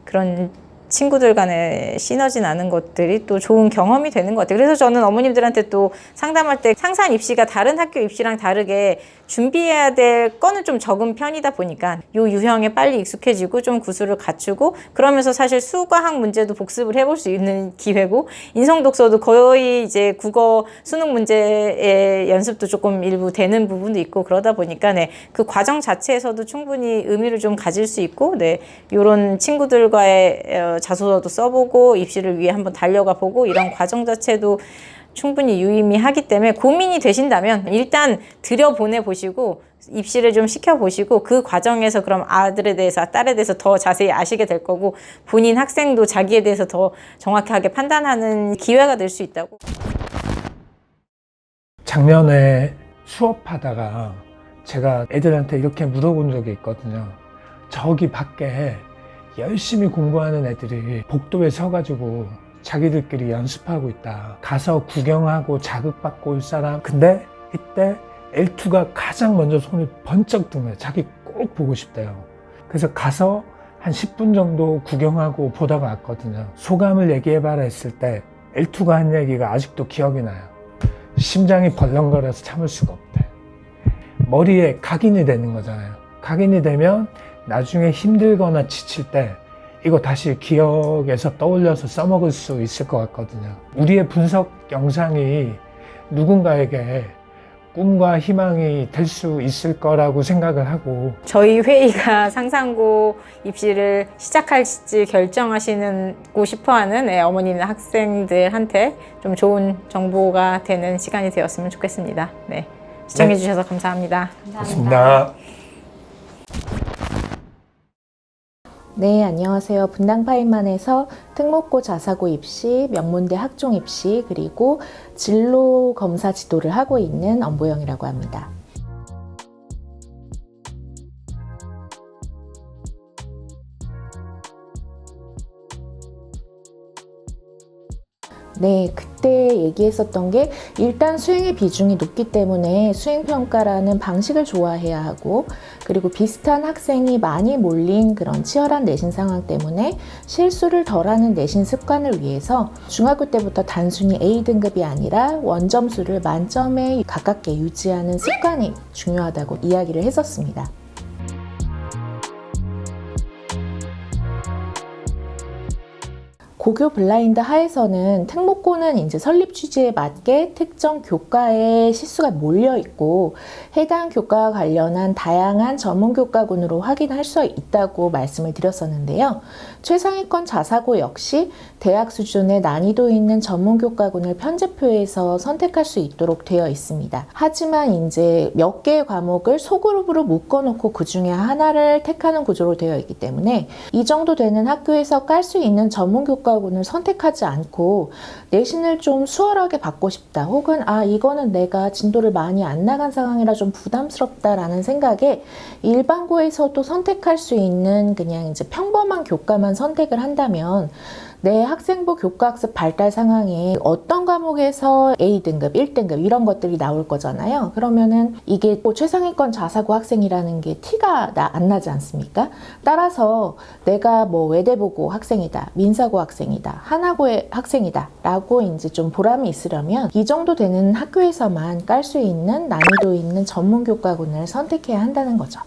그런 친구들 간에 시너지 나는 것들이 또 좋은 경험이 되는 것 같아요. 그래서 저는 어머님들한테 또 상담할 때 상산 입시가 다른 학교 입시랑 다르게 준비해야 될 거는 좀 적은 편이다 보니까 요 유형에 빨리 익숙해지고 좀 구술을 갖추고 그러면서 사실 수과학 문제도 복습을 해볼 수 있는 기회고 인성 독서도 거의 이제 국어 수능 문제의 연습도 조금 일부 되는 부분도 있고 그러다 보니까 네, 그 과정 자체에서도 충분히 의미를 좀 가질 수 있고 네, 요런 친구들과의 자소서도 써보고 입시를 위해 한번 달려가 보고 이런 과정 자체도 충분히 유의미하기 때문에 고민이 되신다면 일단 들여보내 보시고 입시를 좀 시켜보시고 그 과정에서 그럼 아들에 대해서 딸에 대해서 더 자세히 아시게 될 거고 본인 학생도 자기에 대해서 더 정확하게 판단하는 기회가 될 수 있다고. 작년에 수업하다가 제가 애들한테 이렇게 물어본 적이 있거든요. 저기 밖에 열심히 공부하는 애들이 복도에 서가지고 자기들끼리 연습하고 있다. 가서 구경하고 자극받고 올 사람. 근데 이때 L2가 가장 먼저 손을 번쩍 든 거예요. 자기 꼭 보고 싶대요. 그래서 가서 한 10분 정도 구경하고 보다가 왔거든요. 소감을 얘기해봐라 했을 때 L2가 한 얘기가 아직도 기억이 나요. 심장이 벌렁거려서 참을 수가 없대. 머리에 각인이 되는 거잖아요. 각인이 되면 나중에 힘들거나 지칠 때 이거 다시 기억에서 떠올려서 써먹을 수 있을 것 같거든요. 우리의 분석 영상이 누군가에게 꿈과 희망이 될 수 있을 거라고 생각을 하고 저희 회의가 상상고 입시를 시작할지 결정하시고 싶어하는 어머니나 학생들한테 좀 좋은 정보가 되는 시간이 되었으면 좋겠습니다. 네, 시청해 주셔서 감사합니다. 고맙습니다. 네, 안녕하세요. 분당파인만에서 특목고 자사고 입시, 명문대 학종 입시, 그리고 진로 검사 지도를 하고 있는 엄보영이라고 합니다. 네, 그때 얘기했었던 게 일단 수행의 비중이 높기 때문에 수행평가라는 방식을 좋아해야 하고 그리고 비슷한 학생이 많이 몰린 그런 치열한 내신 상황 때문에 실수를 덜하는 내신 습관을 위해서 중학교 때부터 단순히 A등급이 아니라 원점수를 만점에 가깝게 유지하는 습관이 중요하다고 이야기를 했었습니다. 고교 블라인드 하에서는 특목고는 이제 설립 취지에 맞게 특정 교과에 실수가 몰려 있고 해당 교과와 관련한 다양한 전문 교과군으로 확인할 수 있다고 말씀을 드렸었는데요. 최상위권 자사고 역시 대학 수준의 난이도 있는 전문 교과군을 편제표에서 선택할 수 있도록 되어 있습니다. 하지만 이제 몇 개의 과목을 소그룹으로 묶어놓고 그 중에 하나를 택하는 구조로 되어 있기 때문에 이 정도 되는 학교에서 깔 수 있는 전문 교과군을 선택하지 않고 내신을 좀 수월하게 받고 싶다 혹은 이거는 내가 진도를 많이 안 나간 상황이라 좀 부담스럽다라는 생각에 일반고에서도 선택할 수 있는 그냥 이제 평범한 교과만 선택을 한다면 내 학생부 교과학습 발달 상황에 어떤 과목에서 A등급, 1등급 이런 것들이 나올 거잖아요. 그러면은 이게 뭐 최상위권 자사고 학생이라는 게 티가 안 나지 않습니까? 따라서 내가 뭐 외대부고 학생이다, 민사고 학생이다, 하나고의 학생이다 라고 이제 좀 보람이 있으려면 이 정도 되는 학교에서만 깔 수 있는 난이도 있는 전문 교과군을 선택해야 한다는 거죠.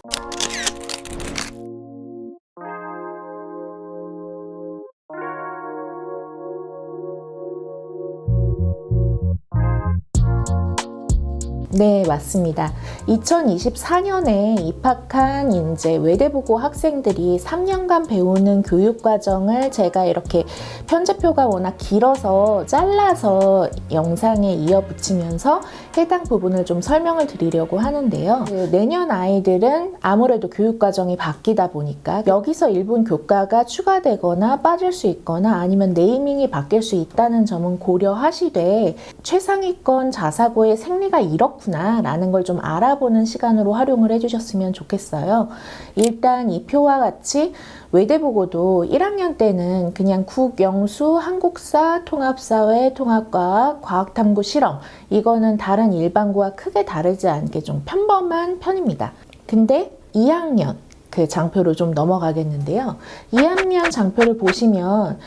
네, 맞습니다. 2024년에 입학한 이제 외대부고 학생들이 3년간 배우는 교육과정을 제가 이렇게 편제표가 워낙 길어서 잘라서 영상에 이어 붙이면서 해당 부분을 좀 설명을 드리려고 하는데요. 내년 아이들은 아무래도 교육과정이 바뀌다 보니까 여기서 일본 교과가 추가되거나 빠질 수 있거나 아니면 네이밍이 바뀔 수 있다는 점은 고려하시되 최상위권 자사고의 생리가 이렇구나 라는 걸 좀 알아보는 시간으로 활용을 해주셨으면 좋겠어요. 일단 이 표와 같이 외대부고도 1학년 때는 그냥 국영수, 한국사, 통합사회, 통합과학, 과학탐구 실험 이거는 다른 일반고와 크게 다르지 않게 좀 평범한 편입니다. 근데 2학년 그 장표로 좀 넘어가겠는데요. 2학년 장표를 보시면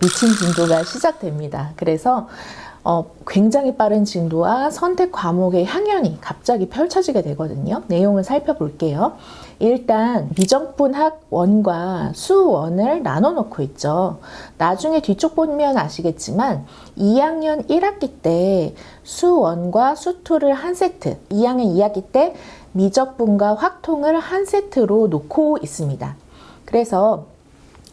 미친 진도가 시작됩니다. 그래서 굉장히 빠른 진도와 선택 과목의 향연이 갑자기 펼쳐지게 되거든요. 내용을 살펴볼게요. 일단 미적분학 1과 수 1을 나눠 놓고 있죠. 나중에 뒤쪽 보면 아시겠지만 2학년 1학기 때 수 1과 수 2를 한 세트, 2학년 2학기 때 미적분과 확통을 한 세트로 놓고 있습니다. 그래서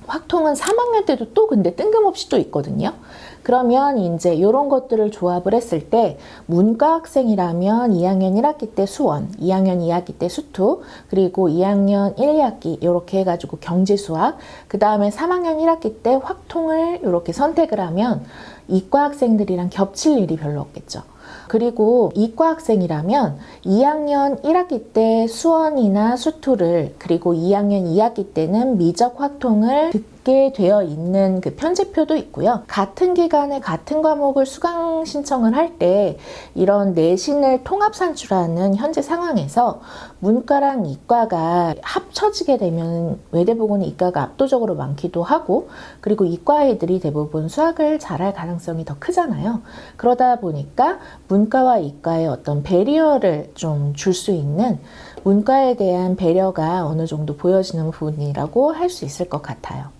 확통은 3학년 때도 또 근데 뜬금없이 또 있거든요. 그러면 이제 이런 것들을 조합을 했을 때 문과 학생이라면 2학년 1학기 때 수원, 2학년 2학기 때 수투, 그리고 2학년 1, 2학기 이렇게 해가지고 경제수학, 그 다음에 3학년 1학기 때 확통을 이렇게 선택을 하면 이과 학생들이랑 겹칠 일이 별로 없겠죠. 그리고 이과 학생이라면 2학년 1학기 때 수원이나 수투를, 그리고 2학년 2학기 때는 미적 확통을 듣게 되어 있는 그 편제표도 있고요. 같은 기간에 같은 과목을 수강 신청을 할 때 이런 내신을 통합 산출하는 현재 상황에서 문과랑 이과가 합쳐지게 되면 외대부고는 이과가 압도적으로 많기도 하고, 그리고 이과 애들이 대부분 수학을 잘할 가능성이 더 크잖아요. 그러다 보니까 문과와 이과의 어떤 배리어를 좀 줄 수 있는, 문과에 대한 배려가 어느 정도 보여지는 부분이라고 할 수 있을 것 같아요.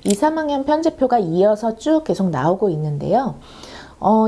2, 3학년 편제표가 이어서 쭉 계속 나오고 있는데요.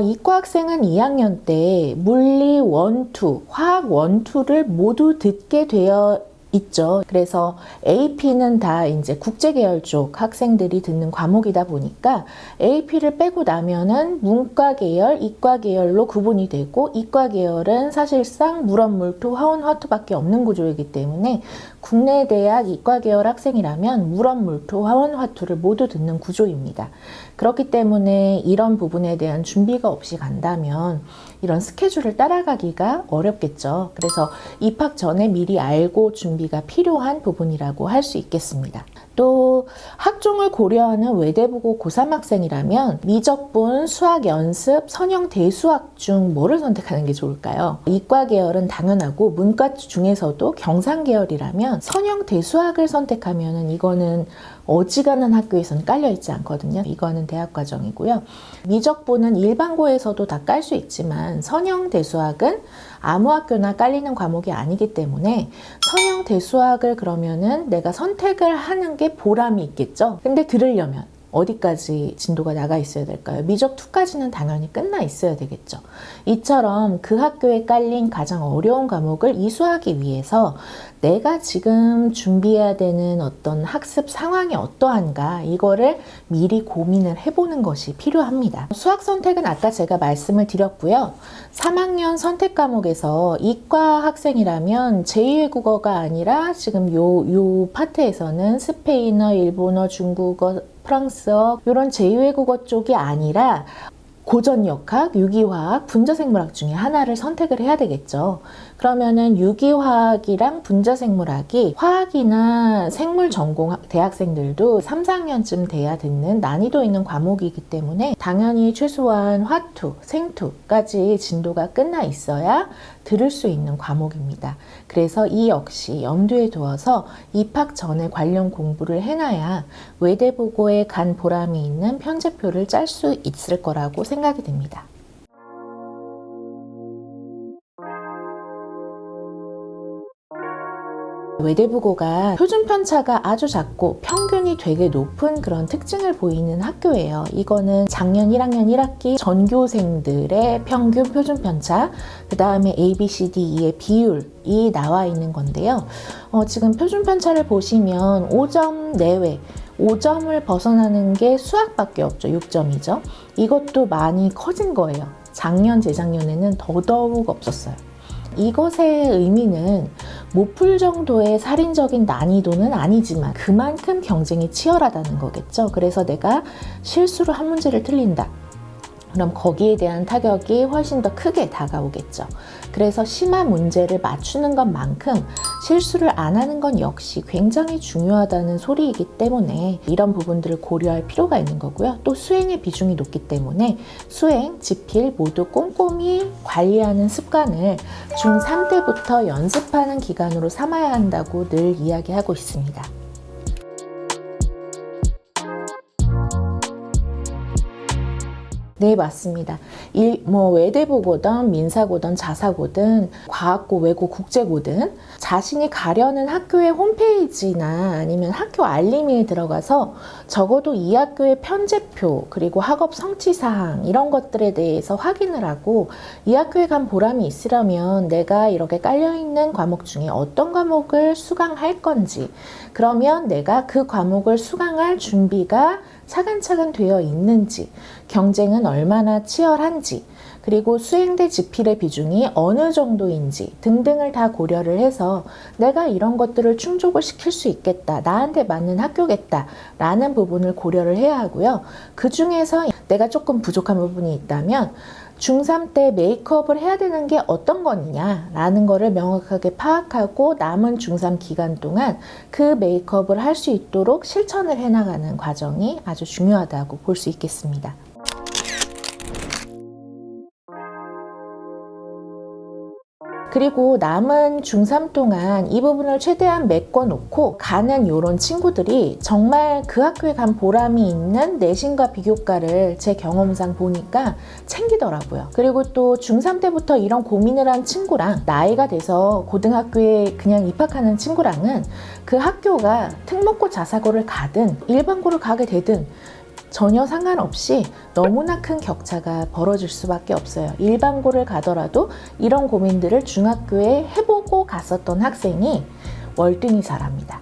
이과 학생은 2학년 때 물리 1, 2, 화학 1, 2를 모두 듣게 되어 있죠. 그래서 AP는 다 이제 국제계열 쪽 학생들이 듣는 과목이다 보니까 AP를 빼고 나면은 문과 계열, 이과 계열로 구분이 되고, 이과 계열은 사실상 물원, 물투, 화원, 화투밖에 없는 구조이기 때문에 국내 대학 이과 계열 학생이라면 물원, 물투, 화원, 화투를 모두 듣는 구조입니다. 그렇기 때문에 이런 부분에 대한 준비가 없이 간다면 이런 스케줄을 따라가기가 어렵겠죠. 그래서 입학 전에 미리 알고 준비가 필요한 부분이라고 할 수 있겠습니다. 또 학종을 고려하는 외대부고 고3 학생이라면 미적분, 수학 연습, 선형 대수학 중 뭐를 선택하는 게 좋을까요? 이과 계열은 당연하고 문과 중에서도 경상 계열이라면 선형 대수학을 선택하면 이거는 어지간한 학교에서는 깔려있지 않거든요. 이거는 대학 과정이고요. 미적분은 일반고에서도 다 깔 수 있지만 선형 대수학은 아무 학교나 깔리는 과목이 아니기 때문에 선형 대수학을 그러면은 내가 선택을 하는 게 보람이 있겠죠. 근데 들으려면 어디까지 진도가 나가 있어야 될까요? 미적 2까지는 당연히 끝나 있어야 되겠죠. 이처럼 그 학교에 깔린 가장 어려운 과목을 이수하기 위해서 내가 지금 준비해야 되는 어떤 학습 상황이 어떠한가, 이거를 미리 고민을 해보는 것이 필요합니다. 수학 선택은 아까 제가 말씀을 드렸고요. 3학년 선택 과목에서 이과 학생이라면 제2외국어가 아니라 지금 요 파트에서는 스페인어, 일본어, 중국어, 프랑스어 이런 제2외국어 쪽이 아니라 고전역학, 유기화학, 분자생물학 중에 하나를 선택을 해야 되겠죠. 그러면은 유기화학이랑 분자생물학이 화학이나 생물 전공 대학생들도 3, 4학년쯤 돼야 듣는 난이도 있는 과목이기 때문에 당연히 최소한 화투, 생투까지 진도가 끝나 있어야 들을 수 있는 과목입니다. 그래서 이 역시 염두에 두어서 입학 전에 관련 공부를 해놔야 외대부고에 간 보람이 있는 편제표를 짤 수 있을 거라고 생각이 됩니다. 외대부고가 표준 편차가 아주 작고 평균이 되게 높은 그런 특징을 보이는 학교예요. 이거는 작년 1학년 1학기 전교생들의 평균 표준 편차, 그 다음에 A, B, C, D, E의 비율이 나와 있는 건데요. 지금 표준 편차를 보시면 5점 내외, 5점을 벗어나는 게 수학밖에 없죠. 6점이죠. 이것도 많이 커진 거예요. 작년, 재작년에는 더더욱 없었어요. 이것의 의미는 못 풀 정도의 살인적인 난이도는 아니지만 그만큼 경쟁이 치열하다는 거겠죠. 그래서 내가 실수로 한 문제를 틀린다, 그럼 거기에 대한 타격이 훨씬 더 크게 다가오겠죠. 그래서 심한 문제를 맞추는 것만큼 실수를 안 하는 건 역시 굉장히 중요하다는 소리이기 때문에 이런 부분들을 고려할 필요가 있는 거고요. 또 수행의 비중이 높기 때문에 수행, 지필 모두 꼼꼼히 관리하는 습관을 중3 때부터 연습하는 기간으로 삼아야 한다고 늘 이야기하고 있습니다. 네, 맞습니다. 외대부고든 민사고든 자사고든 과학고, 외고, 국제고든 자신이 가려는 학교의 홈페이지나 아니면 학교 알림에 들어가서 적어도 이 학교의 편제표 그리고 학업 성취사항 이런 것들에 대해서 확인을 하고 이 학교에 간 보람이 있으려면 내가 이렇게 깔려있는 과목 중에 어떤 과목을 수강할 건지, 그러면 내가 그 과목을 수강할 준비가 차근차근 되어 있는지, 경쟁은 얼마나 치열한지, 그리고 수행대 지필의 비중이 어느 정도인지 등등을 다 고려를 해서 내가 이런 것들을 충족을 시킬 수 있겠다, 나한테 맞는 학교겠다 라는 부분을 고려를 해야 하고요. 그 중에서 내가 조금 부족한 부분이 있다면 중3 때 메이크업을 해야 되는 게 어떤 거냐 라는 거를 명확하게 파악하고 남은 중3 기간 동안 그 메이크업을 할 수 있도록 실천을 해나가는 과정이 아주 중요하다고 볼 수 있겠습니다. 그리고 남은 중3 동안 이 부분을 최대한 메꿔놓고 가는 요런 친구들이 정말 그 학교에 간 보람이 있는 내신과 비교과를 제 경험상 보니까 챙기더라고요. 그리고 또 중3 때부터 이런 고민을 한 친구랑 나이가 돼서 고등학교에 그냥 입학하는 친구랑은 그 학교가 특목고 자사고를 가든 일반고를 가게 되든 전혀 상관없이 너무나 큰 격차가 벌어질 수밖에 없어요. 일반고를 가더라도 이런 고민들을 중학교에 해보고 갔었던 학생이 월등히 잘합니다.